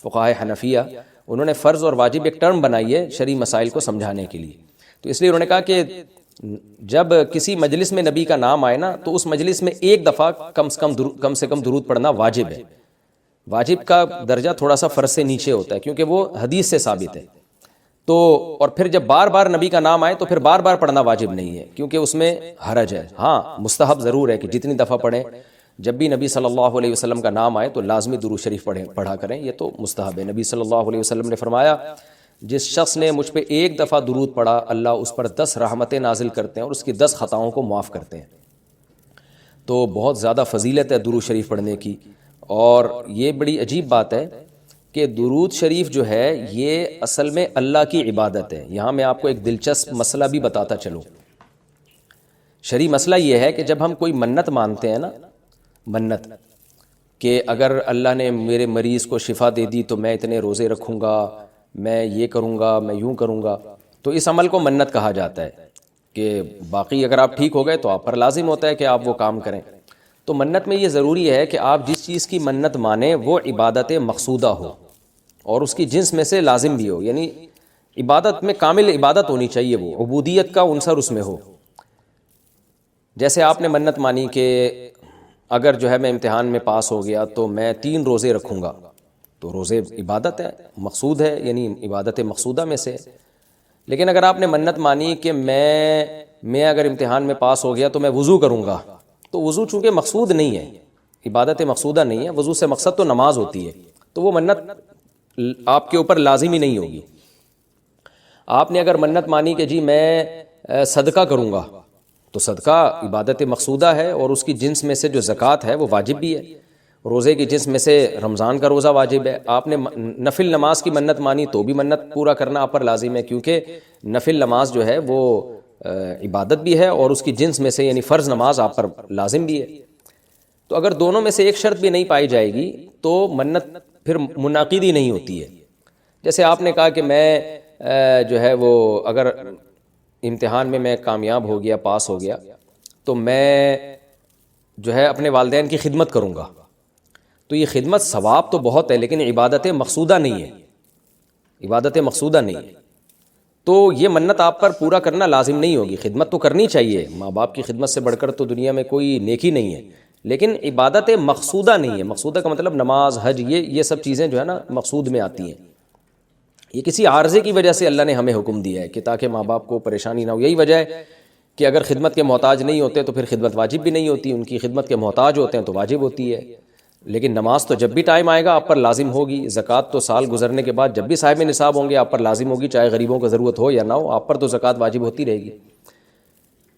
فقہائے حنفیہ انہوں نے فرض اور واجب ایک ٹرم بنائی ہے شرعی مسائل کو سمجھانے کے لیے. تو اس لیے انہوں نے کہا کہ جب کسی مجلس میں نبی کا نام آئے نا تو اس مجلس میں ایک دفعہ کم سے کم درود پڑھنا واجب ہے. واجب کا درجہ تھوڑا سا فرض سے نیچے ہوتا ہے کیونکہ وہ حدیث سے ثابت ہے. تو اور پھر جب بار بار نبی کا نام آئے تو پھر بار بار پڑھنا واجب نہیں ہے کیونکہ اس میں حرج ہے. ہاں مستحب ضرور ہے کہ جتنی دفعہ پڑھیں، جب بھی نبی صلی اللہ علیہ وسلم کا نام آئے تو لازمی درود شریف پڑھا کریں، یہ تو مستحب ہے. نبی صلی اللہ علیہ وسلم نے فرمایا جس شخص نے مجھ پہ ایک دفعہ درود پڑھا اللہ اس پر 10 رحمتیں نازل کرتے ہیں اور اس کی 10 خطاؤں کو معاف کرتے ہیں. تو بہت زیادہ فضیلت ہے درود شریف پڑھنے کی. اور یہ بڑی عجیب بات ہے کہ درود شریف جو ہے یہ اصل میں اللہ کی عبادت ہے. یہاں میں آپ کو ایک دلچسپ مسئلہ بھی بتاتا چلوں. شرعی مسئلہ یہ ہے کہ جب ہم کوئی منت مانتے ہیں نا، منت کہ اگر اللہ نے میرے مریض کو شفا دے دی تو میں اتنے روزے رکھوں گا، میں یہ کروں گا، میں یوں کروں گا، تو اس عمل کو منت کہا جاتا ہے کہ باقی اگر آپ ٹھیک ہو گئے تو آپ پر لازم ہوتا ہے کہ آپ وہ کام کریں. تو منت میں یہ ضروری ہے کہ آپ جس چیز کی منت مانیں وہ عبادت مقصودہ ہو اور اس کی جنس میں سے لازم بھی ہو، یعنی عبادت میں کامل عبادت ہونی چاہیے، وہ عبودیت کا عنصر اس میں ہو. جیسے آپ نے منت مانی کہ اگر جو ہے میں امتحان میں پاس ہو گیا تو میں 3 روزے رکھوں گا، تو روزے عبادت ہے، مقصود ہے، یعنی عبادت مقصودہ میں سے. لیکن اگر آپ نے منت مانی کہ میں اگر امتحان میں پاس ہو گیا تو میں وضو کروں گا، تو وضو چونکہ مقصود نہیں ہے، عبادت مقصودہ نہیں ہے، وضو سے مقصد تو نماز ہوتی ہے، تو وہ منت آپ کے اوپر لازمی نہیں ہوگی. آپ نے اگر منت مانی کہ جی میں صدقہ کروں گا، تو صدقہ عبادت مقصودہ ہے اور اس کی جنس میں سے جو زکوٰۃ ہے وہ واجب بھی ہے. روزے کی جنس میں سے رمضان کا روزہ واجب ہے. آپ نے نفل نماز کی منت مانی تو بھی منت پورا کرنا آپ پر لازم ہے، کیونکہ نفل نماز جو ہے وہ عبادت بھی ہے اور اس کی جنس میں سے یعنی فرض نماز آپ پر لازم بھی ہے. تو اگر دونوں میں سے ایک شرط بھی نہیں پائی جائے گی تو منت پھر منعقد ہی نہیں ہوتی ہے. جیسے آپ نے کہا کہ میں جو ہے وہ اگر امتحان میں کامیاب ہو گیا، پاس ہو گیا، تو میں جو ہے اپنے والدین کی خدمت کروں گا. تو یہ خدمت ثواب تو بہت ہے لیکن عبادت مقصودہ نہیں ہے، عبادت مقصودہ نہیں ہے. تو یہ منت آپ پر پورا کرنا لازم نہیں ہوگی. خدمت تو کرنی چاہیے، ماں باپ کی خدمت سے بڑھ کر تو دنیا میں کوئی نیکی نہیں ہے، لیکن عبادت مقصودہ نہیں ہے. مقصودہ کا مطلب نماز، حج، یہ سب چیزیں جو ہے نا مقصود میں آتی ہیں. یہ کسی عارضے کی وجہ سے اللہ نے ہمیں حکم دیا ہے کہ تاکہ ماں باپ کو پریشانی نہ ہو. یہی وجہ ہے کہ اگر خدمت کے محتاج نہیں ہوتے تو پھر خدمت واجب بھی نہیں ہوتی، ان کی خدمت کے محتاج ہوتے ہیں تو واجب ہوتی ہے. لیکن نماز تو جب بھی ٹائم آئے گا آپ پر لازم ہوگی. زکوٰۃ تو سال گزرنے کے بعد جب بھی صاحب نصاب ہوں گے آپ پر لازم ہوگی، چاہے غریبوں کو ضرورت ہو یا نہ ہو، آپ پر تو زکوٰۃ واجب ہوتی رہے گی.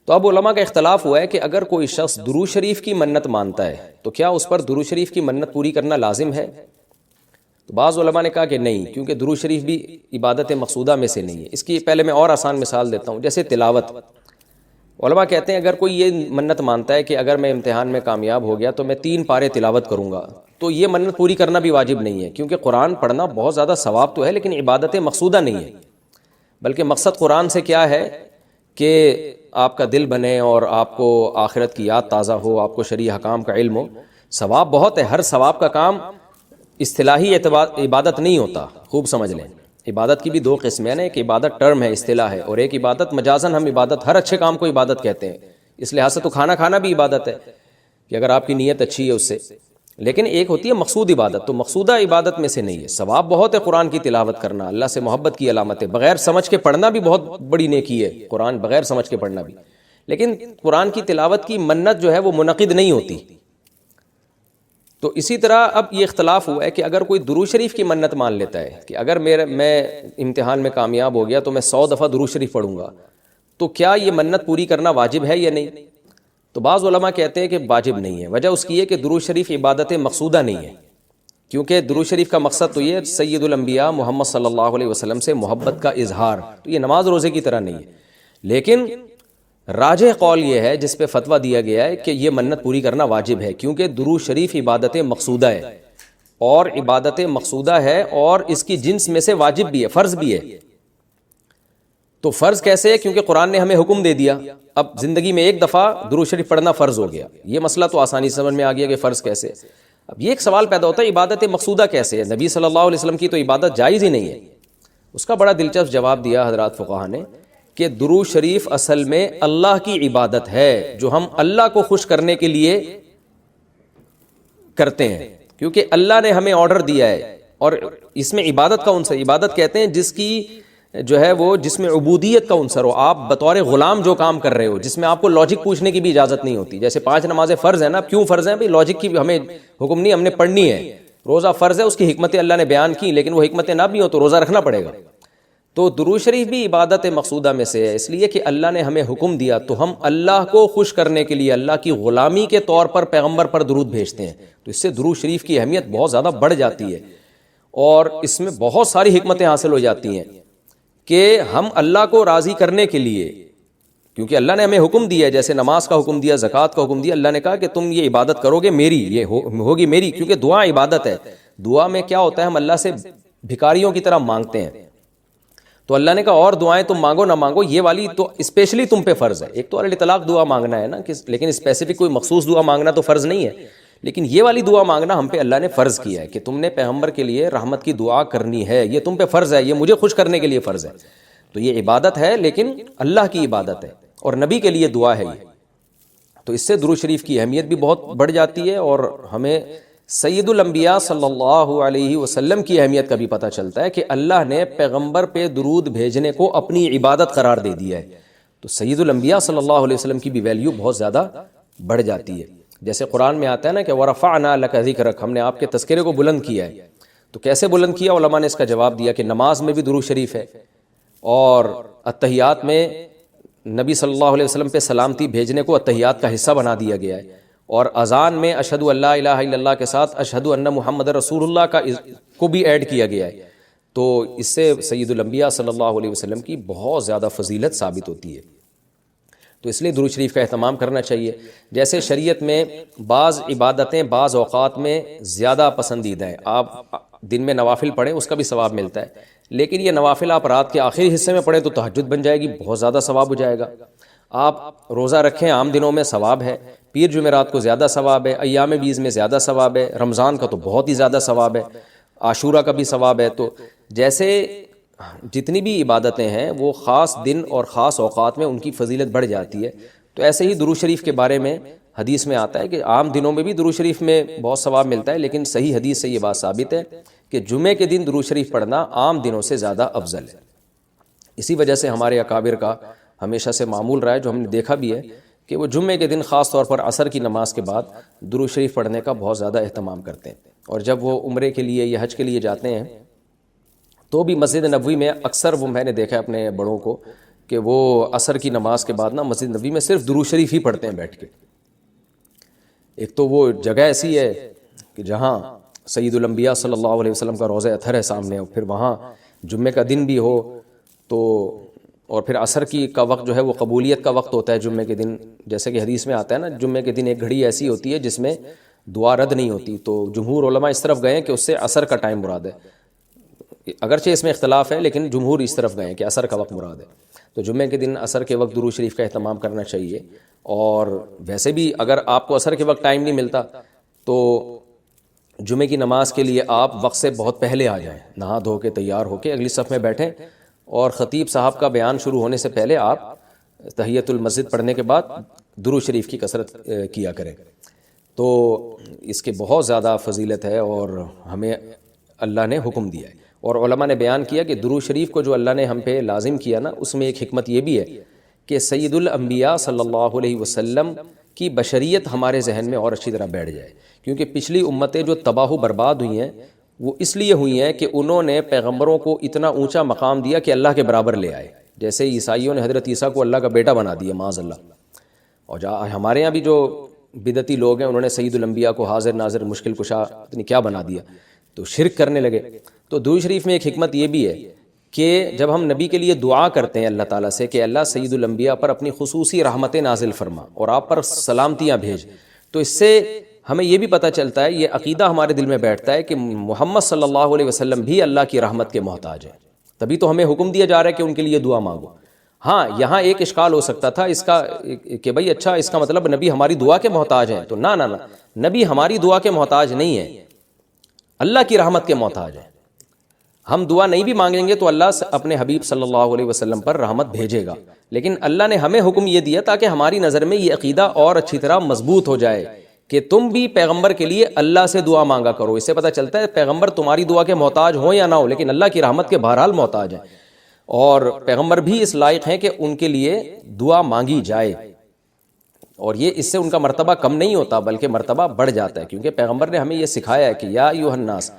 تو اب علماء کا اختلاف ہوا ہے کہ اگر کوئی شخص درود شریف کی منت مانتا ہے تو کیا اس پر درود شریف کی منت پوری کرنا لازم ہے؟ تو بعض علماء نے کہا کہ نہیں، کیونکہ درود شریف بھی عبادت مقصودہ میں سے نہیں ہے. اس کی پہلے میں اور آسان مثال دیتا ہوں. جیسے تلاوت، علماء کہتے ہیں اگر کوئی یہ منت مانتا ہے کہ اگر میں امتحان میں کامیاب ہو گیا تو میں 3 پارے تلاوت کروں گا، تو یہ منت پوری کرنا بھی واجب نہیں ہے، کیونکہ قرآن پڑھنا بہت زیادہ ثواب تو ہے لیکن عبادت مقصودہ نہیں ہے. بلکہ مقصد قرآن سے کیا ہے کہ آپ کا دل بنے اور آپ کو آخرت کی یاد تازہ ہو، آپ کو شرعی حکام کا علم ہو. ثواب بہت ہے، ہر ثواب کا کام اصطلاحی عبادت نہیں ہوتا، خوب سمجھ لیں. عبادت کی بھی 2 قسمیں ہیں نا، ایک عبادت ٹرم ہے، اصطلاح ہے، اور ایک عبادت مجازن ہم عبادت، ہر اچھے کام کو عبادت کہتے ہیں. اس لحاظ سے تو کھانا کھانا بھی عبادت ہے کہ اگر آپ کی نیت اچھی ہے اس سے، لیکن ایک ہوتی ہے مقصود عبادت، تو مقصودہ عبادت میں سے نہیں ہے۔ ثواب بہت ہے قرآن کی تلاوت کرنا، اللہ سے محبت کی علامت ہے، بغیر سمجھ کے پڑھنا بھی بہت بڑی نیکی ہے، قرآن بغیر سمجھ کے پڑھنا بھی، لیکن قرآن کی تلاوت کی منت جو ہے وہ منعقد نہیں ہوتی۔ تو اسی طرح اب یہ اختلاف ہوا ہے کہ اگر کوئی درود شریف کی منت مان لیتا ہے کہ اگر میں امتحان میں کامیاب ہو گیا تو میں 100 دفعہ درود شریف پڑھوں گا، تو کیا یہ منت پوری کرنا واجب ہے یا نہیں؟ تو بعض علماء کہتے ہیں کہ واجب نہیں ہے۔ وجہ اس کی ہے کہ درود شریف عبادت مقصودہ نہیں ہے، کیونکہ درود شریف کا مقصد تو یہ سید الانبیاء محمد صلی اللہ علیہ وسلم سے محبت کا اظہار، تو یہ نماز روزے کی طرح نہیں ہے۔ لیکن راجح قول یہ ہے جس پہ فتویٰ دیا گیا ہے کہ یہ منت پوری کرنا واجب ہے، کیونکہ درود شریف عبادت مقصودہ ہے، اور عبادت مقصودہ ہے اور اس کی جنس میں سے واجب بھی ہے، فرض بھی ہے۔ تو فرض کیسے ہے؟ کیونکہ قرآن نے ہمیں حکم دے دیا، اب زندگی میں ایک دفعہ درود شریف پڑھنا فرض ہو گیا، یہ مسئلہ تو آسانی سے سمجھ میں آ گیا کہ فرض کیسے۔ اب یہ ایک سوال پیدا ہوتا ہے عبادت مقصودہ کیسے ہے؟ نبی صلی اللہ علیہ وسلم کی تو عبادت جائز ہی نہیں ہے۔ اس کا بڑا دلچسپ جواب دیا حضرات فقہا نے کہ درود شریف اصل میں اللہ کی عبادت ہے جو ہم اللہ کو خوش کرنے کے لیے کرتے ہیں، کیونکہ اللہ نے ہمیں آرڈر دیا ہے، اور اس میں عبادت کا عنصر، عبادت کہتے ہیں جس کی جو ہے وہ جس میں عبودیت کا عنصر ہو، آپ بطور غلام جو کام کر رہے ہو، جس میں آپ کو لاجک پوچھنے کی بھی اجازت نہیں ہوتی۔ جیسے 5 نمازیں فرض ہیں نا، کیوں فرض ہیں؟ بھئی لاجک کی ہمیں حکم نہیں، ہم نے پڑھنی ہے۔ روزہ فرض ہے، اس کی حکمتیں اللہ نے بیان کی، لیکن وہ حکمتیں نہ بھی ہوں تو روزہ رکھنا پڑے گا۔ تو درود شریف بھی عبادت مقصودہ میں سے ہے، اس لیے کہ اللہ نے ہمیں حکم دیا تو ہم اللہ کو خوش کرنے کے لیے اللہ کی غلامی کے طور پر پیغمبر پر درود بھیجتے ہیں، تو اس سے درود شریف کی اہمیت بہت زیادہ بڑھ جاتی ہے، اور اس میں بہت ساری حکمتیں حاصل ہو جاتی ہیں کہ ہم اللہ کو راضی کرنے کے لیے، کیونکہ اللہ نے ہمیں حکم دیا ہے، جیسے نماز کا حکم دیا، زکوٰۃ کا حکم دیا، اللہ نے کہا کہ تم یہ عبادت کرو گے میری، یہ ہوگی میری، کیونکہ دعا عبادت ہے۔ دعا میں کیا ہوتا ہے؟ ہم اللہ سے بھکاریوں کی طرح مانگتے ہیں، تو اللہ نے کہا اور دعائیں تم مانگو نہ مانگو، یہ والی تو اسپیشلی تم پہ فرض ہے۔ ایک تو الاطلاق دعا مانگنا ہے نا، لیکن اسپیسیفک کوئی مخصوص دعا مانگنا تو فرض نہیں ہے، لیکن یہ والی دعا مانگنا ہم پہ اللہ نے فرض کیا ہے کہ تم نے پیغمبر کے لیے رحمت کی دعا کرنی ہے، یہ تم پہ فرض ہے، یہ مجھے خوش کرنے کے لیے فرض ہے۔ تو یہ عبادت ہے، لیکن اللہ کی عبادت ہے، اور نبی کے لیے دعا ہے یہ۔ تو اس سے درود شریف کی اہمیت بھی بہت بڑھ جاتی ہے، اور ہمیں سید الانبیاء صلی اللہ علیہ وسلم کی اہمیت کا بھی پتہ چلتا ہے کہ اللہ نے پیغمبر پہ درود بھیجنے کو اپنی عبادت قرار دے دیا ہے، تو سید الانبیاء صلی اللہ علیہ وسلم کی بھی ویلیو بہت زیادہ بڑھ جاتی ہے۔ جیسے قرآن میں آتا ہے نا کہ وَرَفَعْنَا لَكَ ذِكْرَكَ، ہم نے آپ کے تذکرے کو بلند کیا ہے۔ تو کیسے بلند کیا؟ علماء نے اس کا جواب دیا کہ نماز میں بھی درود شریف ہے، اور اتحیات میں نبی صلی اللہ علیہ وسلم پہ سلامتی بھیجنے کو اتحیات کا حصہ بنا دیا گیا ہے، اور اذان میں اشہد ان لا الہ الا اللہ کے ساتھ اشہد ان محمد رسول اللہ کو بھی ایڈ کیا گیا ہے۔ تو اس سے سید الانبیاء صلی اللہ علیہ وسلم کی بہت زیادہ فضیلت ثابت ہوتی ہے، تو اس لیے درود شریف کا اہتمام کرنا چاہیے۔ جیسے شریعت میں بعض عبادتیں بعض اوقات میں زیادہ پسندیدہ ہیں، آپ دن میں نوافل پڑھیں اس کا بھی ثواب ملتا ہے، لیکن یہ نوافل آپ رات کے آخری حصے میں پڑھیں تو تہجد بن جائے گی، بہت زیادہ ثواب ہو جائے گا۔ آپ روزہ رکھیں عام دنوں میں ثواب ہے، پیر جمعرات کو زیادہ ثواب ہے، ایام بیز میں زیادہ ثواب ہے، رمضان کا تو بہت ہی زیادہ ثواب ہے، عاشورہ کا بھی ثواب ہے۔ تو جیسے جتنی بھی عبادتیں ہیں وہ خاص دن اور خاص اوقات میں ان کی فضیلت بڑھ جاتی ہے، تو ایسے ہی درود شریف کے بارے میں حدیث میں آتا ہے کہ عام دنوں میں بھی درود شریف میں بہت ثواب ملتا ہے، لیکن صحیح حدیث سے یہ بات ثابت ہے کہ جمعے کے دن درود شریف پڑھنا عام دنوں سے زیادہ افضل ہے۔ اسی وجہ سے ہمارے اکابر کا ہمیشہ سے معمول رہا ہے، جو ہم نے دیکھا بھی ہے کہ وہ جمعے کے دن خاص طور پر عصر کی نماز کے بعد درود شریف پڑھنے کا بہت زیادہ اہتمام کرتے ہیں، اور جب وہ عمرے کے لیے یا حج کے لیے جاتے ہیں تو بھی مسجد نبوی میں اکثر وہ میں نے دیکھا اپنے بڑوں کو کہ وہ عصر کی نماز کے بعد نا مسجد نبوی میں صرف درود شریف ہی پڑھتے ہیں بیٹھ کے۔ ایک تو وہ جگہ ایسی ہے کہ جہاں سید الانبیاء صلی اللہ علیہ وسلم کا روضہ اطہر ہے سامنے، اور پھر وہاں جمعے کا دن بھی ہو تو، اور پھر عصر کی کا وقت جو ہے وہ قبولیت کا وقت ہوتا ہے جمعے کے دن، جیسے کہ حدیث میں آتا ہے نا جمعے کے دن ایک گھڑی ایسی ہوتی ہے جس میں دعا رد نہیں ہوتی، تو جمہور علماء اس طرف گئے ہیں کہ اس سے عصر کا ٹائم مراد ہے، اگرچہ اس میں اختلاف ہے لیکن جمہور اس طرف گئے ہیں کہ عصر کا وقت مراد ہے۔ تو جمعے کے دن عصر کے وقت درود شریف کا اہتمام کرنا چاہیے، اور ویسے بھی اگر آپ کو عصر کے وقت ٹائم نہیں ملتا تو جمعے کی نماز کے لیے آپ وقت سے بہت پہلے آ جائیں، نہا دھو کے تیار ہو کے اگلی صف میں بیٹھیں، اور خطیب صاحب کا بیان شروع ہونے سے پہلے آپ تحیۃ المسجد پڑھنے کے بعد درود شریف کی کثرت کیا کریں. تو اس کے بہت زیادہ فضیلت ہے اور ہمیں اللہ نے حکم دیا ہے. اور علماء نے بیان کیا کہ درود شریف کو جو اللہ نے ہم پہ لازم کیا نا، اس میں ایک حکمت یہ بھی ہے کہ سید الانبیاء صلی اللہ علیہ وسلم کی بشریت ہمارے ذہن میں اور اچھی طرح بیٹھ جائے. کیونکہ پچھلی امتیں جو تباہ و برباد ہوئی ہیں وہ اس لیے ہوئی ہیں کہ انہوں نے پیغمبروں کو اتنا اونچا مقام دیا کہ اللہ کے برابر لے آئے. جیسے عیسائیوں نے حضرت عیسیٰ کو اللہ کا بیٹا بنا دیا معاذ اللہ. اور ہمارے یہاں بھی جو بدعتی لوگ ہیں انہوں نے سید الانبیاء کو حاضر ناظر مشکل کشا پتہ کیا بنا دیا، تو شرک کرنے لگے. تو درود شریف میں ایک حکمت یہ بھی ہے کہ جب ہم نبی کے لیے دعا کرتے ہیں اللہ تعالیٰ سے کہ اللہ سید الانبیاء پر اپنی خصوصی رحمتیں نازل فرما اور آپ پر سلامتیاں بھیج، تو اس سے ہمیں یہ بھی پتہ چلتا ہے، یہ عقیدہ ہمارے دل میں بیٹھتا ہے کہ محمد صلی اللہ علیہ وسلم بھی اللہ کی رحمت کے محتاج ہیں. تبھی تو ہمیں حکم دیا جا رہا ہے کہ ان کے لیے دعا مانگو. ہاں یہاں ایک اشکال ہو سکتا تھا اس کا کہ بھئی اچھا اس کا مطلب نبی ہماری دعا کے محتاج ہیں. تو نہ، نبی ہماری دعا کے محتاج نہیں ہے، اللہ کی رحمت کے محتاج ہیں. ہم دعا نہیں بھی مانگیں گے تو اللہ اپنے حبیب صلی اللہ علیہ وسلم پر رحمت بھیجے گا. لیکن اللہ نے ہمیں حکم یہ دیا تاکہ ہماری نظر میں یہ عقیدہ اور اچھی طرح مضبوط ہو جائے کہ تم بھی پیغمبر کے لیے اللہ سے دعا مانگا کرو. اس سے پتہ چلتا ہے پیغمبر تمہاری دعا کے محتاج ہوں یا نہ ہو لیکن اللہ کی رحمت کے بہرحال محتاج ہیں، اور پیغمبر بھی اس لائق ہیں کہ ان کے لیے دعا مانگی جائے. اور یہ اس سے ان کا مرتبہ کم نہیں ہوتا بلکہ مرتبہ بڑھ جاتا ہے، کیونکہ پیغمبر نے ہمیں یہ سکھایا ہے کہ یا ایھا الناس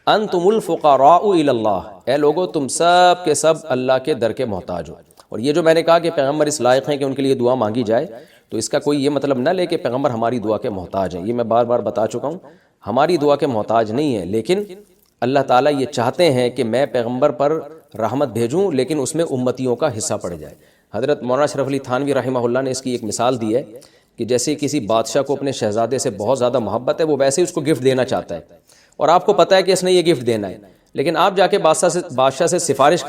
انتم الفقراء الی اللہ، اے لوگو تم سب کے سب اللہ کے در کے محتاج ہو. اور یہ جو میں نے کہا کہ پیغمبر اس لائق ہیں کہ ان کے لیے دعا مانگی جائے، تو اس کا کوئی یہ مطلب نہ لے کہ پیغمبر ہماری دعا کے محتاج ہیں. یہ میں بار بار بتا چکا ہوں، ہماری دعا کے محتاج نہیں ہیں، لیکن اللہ تعالیٰ یہ چاہتے ہیں کہ میں پیغمبر پر رحمت بھیجوں لیکن اس میں امتیوں کا حصہ پڑ جائے. حضرت مولانا اشرف علی تھانوی رحمہ اللہ نے اس کی ایک مثال دی ہے کہ جیسے کسی بادشاہ کو اپنے شہزادے سے بہت زیادہ محبت ہے، وہ ویسے ہی اس کو گفٹ دینا چاہتا ہے اور آپ کو پتہ ہے کہ اس نے یہ گفٹ دینا ہے، لیکن آپ جا کے بادشاہ سے سفارش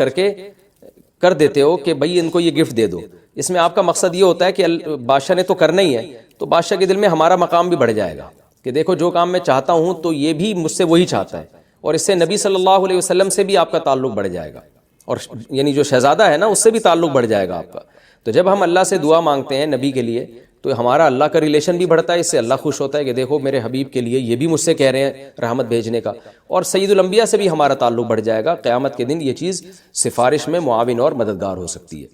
کر دیتے ہو کہ بھئی ان کو یہ گفٹ دے دو. اس میں آپ کا مقصد یہ ہوتا ہے کہ بادشاہ نے تو کرنا ہی ہے، تو بادشاہ کے دل میں ہمارا مقام بھی بڑھ جائے گا کہ دیکھو جو کام میں چاہتا ہوں تو یہ بھی مجھ سے وہی چاہتا ہے، اور اس سے نبی صلی اللہ علیہ وسلم سے بھی آپ کا تعلق بڑھ جائے گا، اور یعنی جو شہزادہ ہے نا اس سے بھی تعلق بڑھ جائے گا آپ کا. تو جب ہم اللہ سے دعا مانگتے ہیں نبی کے لیے تو ہمارا اللہ کا ریلیشن بھی بڑھتا ہے، اس سے اللہ خوش ہوتا ہے کہ دیکھو میرے حبیب کے لیے یہ بھی مجھ سے کہہ رہے ہیں رحمت بھیجنے کا، اور سید الانبیاء سے بھی ہمارا تعلق بڑھ جائے گا. قیامت کے دن یہ چیز سفارش میں معاون اور مددگار ہو سکتی ہے.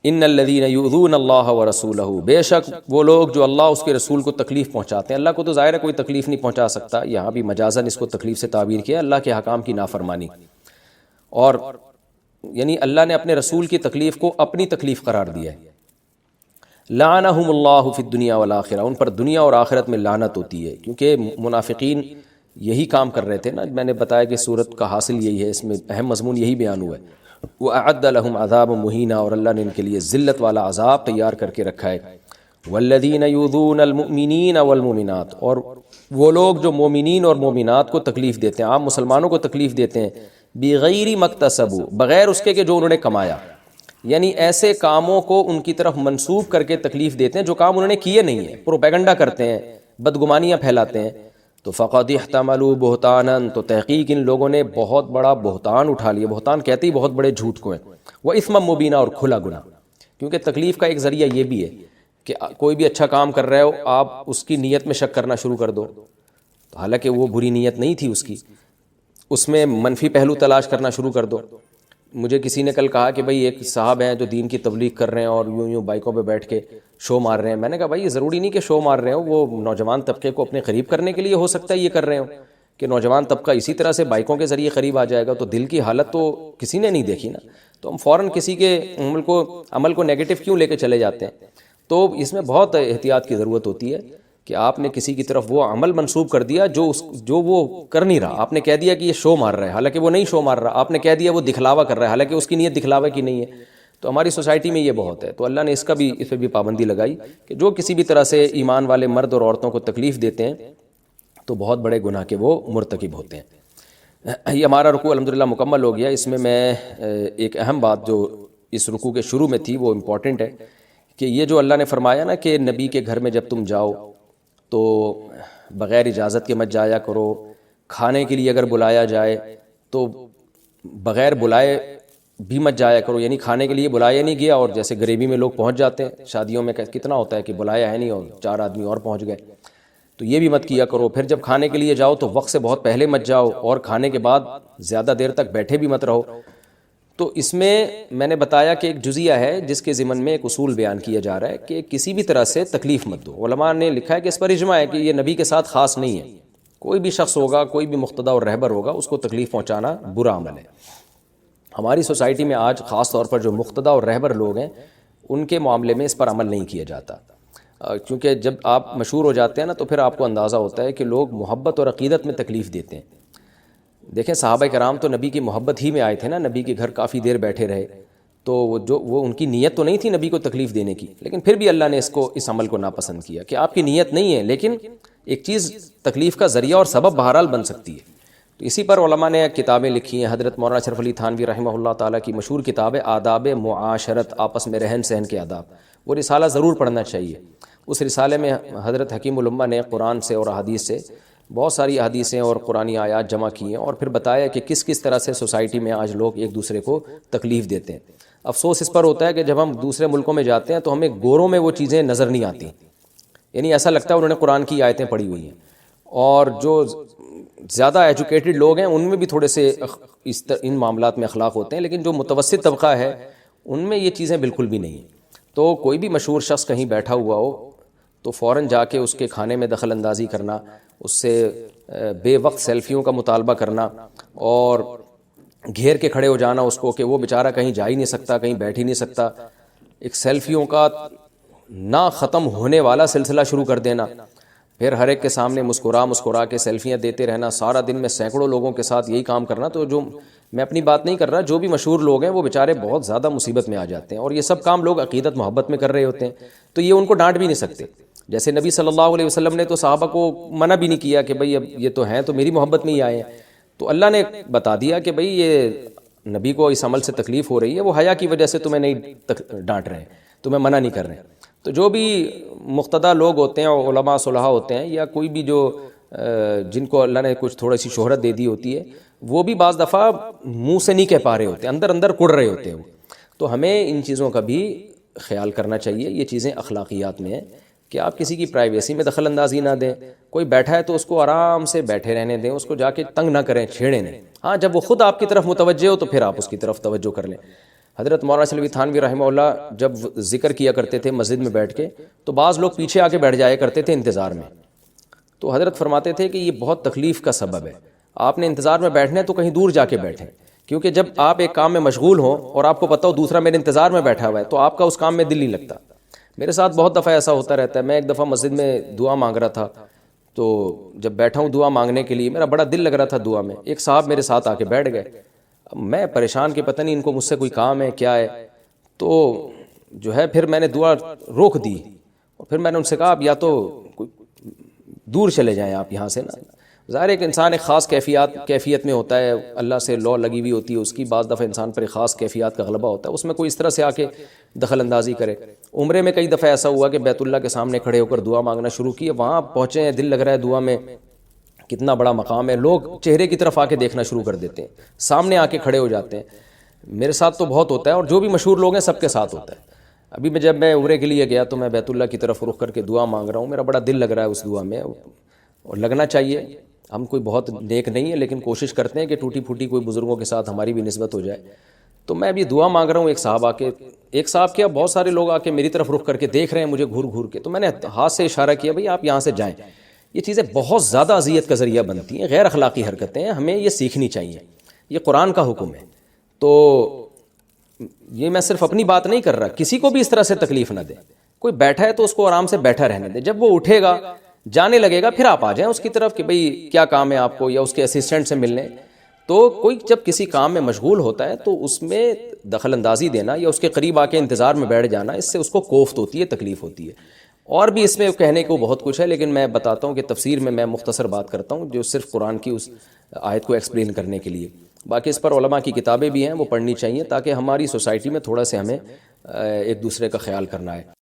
ان الذین یؤذون اللہ ورسولہ، بے شک وہ لوگ جو اللہ اس کے رسول کو تکلیف پہنچاتے ہیں. اللہ کو تو ظاہر ہے کوئی تکلیف نہیں پہنچا سکتا، یہاں بھی مجازاً اس کو تکلیف سے تعبیر کیا، اللہ کے حکام کی نافرمانی. اور یعنی اللہ نے اپنے رسول کی تکلیف کو اپنی تکلیف قرار دیا ہے. لعنہم اللہ فی الدنیا والآخرہ، ان پر دنیا اور آخرت میں لعنت ہوتی ہے، کیونکہ منافقین یہی کام کر رہے تھے نا. میں نے بتایا کہ سورت کا حاصل یہی ہے، اس میں اہم مضمون یہی بیان ہوا ہے. وَأَعَدَّ لَهُمْ عَذَابٌ مُهِينًا، اور اللہ نے ان کے لیے ذلت والا عذاب تیار کر کے رکھا ہے. وَالَّذِينَ يُؤْذُونَ الْمُؤْمِنِينَ وَالْمُؤْمِنَاتِ، اور وہ لوگ جو مومنین اور مومنات کو تکلیف دیتے ہیں، عام مسلمانوں کو تکلیف دیتے ہیں، بغیر مکتسبوا، بغیر اس کے کہ جو انہوں نے کمایا، یعنی ایسے کاموں کو ان کی طرف منسوب کر کے تکلیف دیتے ہیں جو کام انہوں نے کیے نہیں ہیں، پروپیگنڈا کرتے ہیں، بدگمانیاں پھیلاتے ہیں. تو فقد احتملوا بہتانا، تو تحقیق ان لوگوں نے بہت بڑا بہتان اٹھا لیا. بہتان کہتے ہی بہت بڑے جھوٹ کو ہیں. واثما مبینا، اور کھلا گناہ. کیونکہ تکلیف کا ایک ذریعہ یہ بھی ہے کہ کوئی بھی اچھا کام کر رہے ہو آپ اس کی نیت میں شک کرنا شروع کر دو، تو حالانکہ وہ بری نیت نہیں تھی اس میں منفی پہلو تلاش کرنا شروع کر دو. مجھے کسی نے کل کہا کہ بھئی ایک صاحب ہیں جو دین کی تبلیغ کر رہے ہیں اور یوں بائکوں پہ بیٹھ کے شو مار رہے ہیں. میں نے کہا بھائی یہ ضروری نہیں کہ شو مار رہے ہو، وہ نوجوان طبقے کو اپنے قریب کرنے کے لیے ہو سکتا ہے یہ کر رہے ہو کہ نوجوان طبقہ اسی طرح سے بائکوں کے ذریعے قریب آ جائے گا. تو دل کی حالت تو کسی نے نہیں دیکھی نا، تو ہم فوراً کسی کے عمل کو نیگیٹو کیوں لے کے چلے جاتے ہیں. تو اس میں بہت احتیاط کی ضرورت ہوتی ہے کہ آپ نے کسی کی طرف وہ عمل منسوب کر دیا جو وہ کر نہیں رہا. آپ نے کہہ دیا کہ یہ شو مار رہا ہے، حالانکہ وہ نہیں شو مار رہا. آپ نے کہہ دیا وہ دکھلاوا کر رہا ہے، حالانکہ اس کی نیت دکھلاوا کی نہیں ہے. تو ہماری سوسائٹی میں یہ بہت ہے. تو اللہ نے اس پہ بھی پابندی لگائی کہ جو کسی بھی طرح سے ایمان والے مرد اور عورتوں کو تکلیف دیتے ہیں تو بہت بڑے گناہ کے وہ مرتکب ہوتے ہیں. یہ ہمارا رکوع الحمدللہ مکمل ہو گیا. اس میں ایک اہم بات جو اس رکوع کے شروع میں تھی وہ امپورٹنٹ ہے کہ یہ جو اللہ نے فرمایا نا کہ نبی کے گھر میں جب تم جاؤ تو بغیر اجازت کے مت جایا کرو. کھانے کے لیے اگر بلایا جائے تو بغیر بلائے بھی مت جایا کرو، یعنی کھانے کے لیے بلایا نہیں گیا اور جیسے غریبی میں لوگ پہنچ جاتے ہیں، شادیوں میں کتنا ہوتا ہے کہ بلایا ہے نہیں اور 4 آدمی اور پہنچ گئے، تو یہ بھی مت کیا کرو۔ پھر جب کھانے کے لیے جاؤ تو وقت سے بہت پہلے مت جاؤ، اور کھانے کے بعد زیادہ دیر تک بیٹھے بھی مت رہو۔ تو اس میں نے بتایا کہ ایک جزیہ ہے جس کے ضمن میں ایک اصول بیان کیا جا رہا ہے کہ کسی بھی طرح سے تکلیف مت دو۔ علماء نے لکھا ہے کہ اس پر اجماع ہے کہ یہ نبی کے ساتھ خاص نہیں ہے، کوئی بھی شخص ہوگا، کوئی بھی مقتدی اور رہبر ہوگا، اس کو تکلیف پہنچانا برا عمل ہے۔ ہماری سوسائٹی میں آج خاص طور پر جو مقتدی اور رہبر لوگ ہیں ان کے معاملے میں اس پر عمل نہیں کیا جاتا، کیونکہ جب آپ مشہور ہو جاتے ہیں نا تو پھر آپ کو اندازہ ہوتا ہے کہ لوگ محبت اور عقیدت میں تکلیف دیتے ہیں۔ دیکھیں صحابہ کرام تو نبی کی محبت ہی میں آئے تھے نا، نبی کے گھر کافی دیر بیٹھے رہے، تو وہ ان کی نیت تو نہیں تھی نبی کو تکلیف دینے کی، لیکن پھر بھی اللہ نے اس عمل کو ناپسند کیا کہ آپ کی نیت نہیں ہے، لیکن ایک چیز تکلیف کا ذریعہ اور سبب بہرحال بن سکتی ہے۔ تو اسی پر علماء نے کتابیں لکھی ہیں۔ حضرت مولانا اشرف علی تھانوی رحمہ اللہ تعالیٰ کی مشہور کتاب ہے آداب معاشرت، آپس میں رہن سہن کے آداب، وہ رسالہ ضرور پڑھنا چاہیے۔ اس رسالے میں حضرت حکیم الامہ نے قرآن سے اور احادیث سے بہت ساری احادیثیں اور قرآنی آیات جمع کی ہیں، اور پھر بتایا کہ کس کس طرح سے سوسائٹی میں آج لوگ ایک دوسرے کو تکلیف دیتے ہیں۔ افسوس اس پر ہوتا ہے کہ جب ہم دوسرے ملکوں میں جاتے ہیں تو ہمیں گوروں میں وہ چیزیں نظر نہیں آتی، یعنی ایسا لگتا ہے انہوں نے قرآن کی آیتیں پڑھی ہوئی ہیں، اور جو زیادہ ایجوکیٹڈ لوگ ہیں ان میں بھی تھوڑے سے ان معاملات میں اخلاق ہوتے ہیں، لیکن جو متوسط طبقہ ہے ان میں یہ چیزیں بالکل بھی نہیں ہیں۔ تو کوئی بھی مشہور شخص کہیں بیٹھا ہوا ہو تو فوراً جا کے اس کے کھانے میں دخل اندازی کرنا، اس سے بے وقت سیلفیوں کا مطالبہ کرنا، اور گھیر کے کھڑے ہو جانا اس کو کہ وہ بیچارہ کہیں جا ہی نہیں سکتا، کہیں بیٹھ ہی نہیں سکتا، ایک سیلفیوں کا نہ ختم ہونے والا سلسلہ شروع کر دینا، پھر ہر ایک کے سامنے مسکرا کے سیلفیاں دیتے رہنا، سارا دن میں سینکڑوں لوگوں کے ساتھ یہی کام کرنا۔ تو جو میں اپنی بات نہیں کر رہا، جو بھی مشہور لوگ ہیں وہ بیچارے بہت زیادہ مصیبت میں آ جاتے ہیں، اور یہ سب کام لوگ عقیدت محبت میں کر رہے ہوتے ہیں، تو یہ ان کو ڈانٹ بھی نہیں سکتے۔ جیسے نبی صلی اللہ علیہ وسلم نے تو صحابہ کو منع بھی نہیں کیا کہ بھئی اب یہ تو ہیں تو میری محبت میں ہی آئے ہیں، تو اللہ نے بتا دیا کہ بھئی یہ نبی کو اس عمل سے تکلیف ہو رہی ہے، وہ حیا کی وجہ سے تمہیں نہیں ڈانٹ رہے ہیں، تمہیں منع نہیں کر رہے ہیں۔ تو جو بھی مقتدی لوگ ہوتے ہیں، علماء صلحاء ہوتے ہیں، یا کوئی بھی جو جن کو اللہ نے کچھ تھوڑی سی شہرت دے دی ہوتی ہے، وہ بھی بعض دفعہ منہ سے نہیں کہہ پا رہے ہوتے ہیں، اندر اندر کڑ رہے ہوتے ہیں وہ۔ تو ہمیں ان چیزوں کا بھی خیال کرنا چاہیے، یہ چیزیں اخلاقیات میں ہیں کہ آپ کسی کی پرائیویسی میں دخل اندازی نہ دیں۔ کوئی بیٹھا ہے تو اس کو آرام سے بیٹھے رہنے دیں، اس کو جا کے تنگ نہ کریں، چھیڑیں نہیں۔ ہاں جب وہ خود آپ کی طرف متوجہ ہو تو پھر آپ اس کی طرف توجہ کر لیں۔ حضرت مولانا اشرف علی تھانوی رحمہ اللہ جب ذکر کیا کرتے تھے مسجد میں بیٹھ کے، تو بعض لوگ پیچھے آ کے بیٹھ جایا کرتے تھے انتظار میں، تو حضرت فرماتے تھے کہ یہ بہت تکلیف کا سبب ہے، آپ نے انتظار میں بیٹھنا ہے تو کہیں دور جا کے بیٹھیں، کیونکہ جب آپ ایک کام میں مشغول ہوں اور آپ کو پتہ ہو دوسرا میرے انتظار میں بیٹھا ہوا ہے تو آپ کا اس کام میں دل نہیں لگتا۔ میرے ساتھ بہت دفعہ ایسا ہوتا رہتا ہے۔ میں ایک دفعہ مسجد میں دعا مانگ رہا تھا، تو جب بیٹھا ہوں دعا مانگنے کے لیے، میرا بڑا دل لگ رہا تھا دعا میں، ایک صاحب میرے ساتھ آ کے بیٹھ گئے، میں پریشان کہ پتہ نہیں ان کو مجھ سے کوئی کام ہے کیا ہے، تو جو ہے پھر میں نے دعا روک دی، اور پھر میں نے ان سے کہا اب یا تو دور چلے جائیں آپ یہاں سے نا۔ ظاہر ایک انسان ایک خاص کیفیت میں ہوتا ہے، اللہ سے لو لگی ہوئی ہوتی ہے اس کی، بعض دفعہ انسان پر ایک خاص کیفیات کا غلبہ ہوتا ہے، اس میں کوئی اس طرح سے آ کے دخل اندازی کرے۔ عمرے میں کئی دفعہ ایسا ہوا کہ بیت اللہ کے سامنے کھڑے ہو کر دعا مانگنا شروع کی، وہاں پہنچے ہیں، دل لگ رہا ہے دعا میں، کتنا بڑا مقام ہے، لوگ چہرے کی طرف آ کے دیکھنا شروع کر دیتے ہیں، سامنے آ کے کھڑے ہو جاتے ہیں۔ میرے ساتھ تو بہت ہوتا ہے، اور جو بھی مشہور لوگ ہیں سب کے ساتھ ہوتا ہے۔ ابھی جب میں عمرے کے لیے گیا تو میں بیت اللہ کی طرف رخ کر کے دعا مانگ رہا ہوں، میرا بڑا دل لگ رہا ہے اس دعا میں، اور لگنا چاہیے۔ ہم کوئی بہت نیک نہیں ہے لیکن کوشش کرتے ہیں کہ ٹوٹی پھوٹی کوئی بزرگوں کے ساتھ ہماری بھی نسبت ہو جائے۔ تو میں ابھی دعا مانگ رہا ہوں، ایک صاحب آ کے، ایک صاحب کیا بہت سارے لوگ آ کے میری طرف رخ کر کے دیکھ رہے ہیں مجھے گھور گھور کے، تو میں نے ہاتھ سے اشارہ کیا بھئی آپ یہاں سے جائیں۔ یہ چیزیں بہت زیادہ اذیت کا ذریعہ بنتی ہیں، غیر اخلاقی حرکتیں ہیں، ہمیں یہ سیکھنی چاہیے، یہ قرآن کا حکم ہے۔ تو یہ میں صرف اپنی بات نہیں کر رہا، کسی کو بھی اس طرح سے تکلیف نہ دیں۔ کوئی بیٹھا ہے تو اس کو آرام سے بیٹھا رہنے دیں، جب وہ اٹھے گا جانے لگے گا پھر آپ آ جائیں اس کی طرف کہ بھئی کیا کام ہے آپ کو، یا اس کے اسسٹنٹ سے ملنے۔ تو کوئی جب کسی کام میں مشغول ہوتا ہے تو اس میں دخل اندازی دینا یا اس کے قریب آ کے انتظار میں بیٹھ جانا، اس سے اس کو کوفت ہوتی ہے، تکلیف ہوتی ہے۔ اور بھی اس میں کہنے کو بہت کچھ ہے، لیکن میں بتاتا ہوں کہ تفسیر میں مختصر بات کرتا ہوں جو صرف قرآن کی اس آیت کو ایکسپلین کرنے کے لیے۔ باقی اس پر علماء کی کتابیں بھی ہیں، وہ پڑھنی چاہیے تاکہ ہماری سوسائٹی میں تھوڑا سے ہمیں ایک دوسرے کا خیال کرنا ہے۔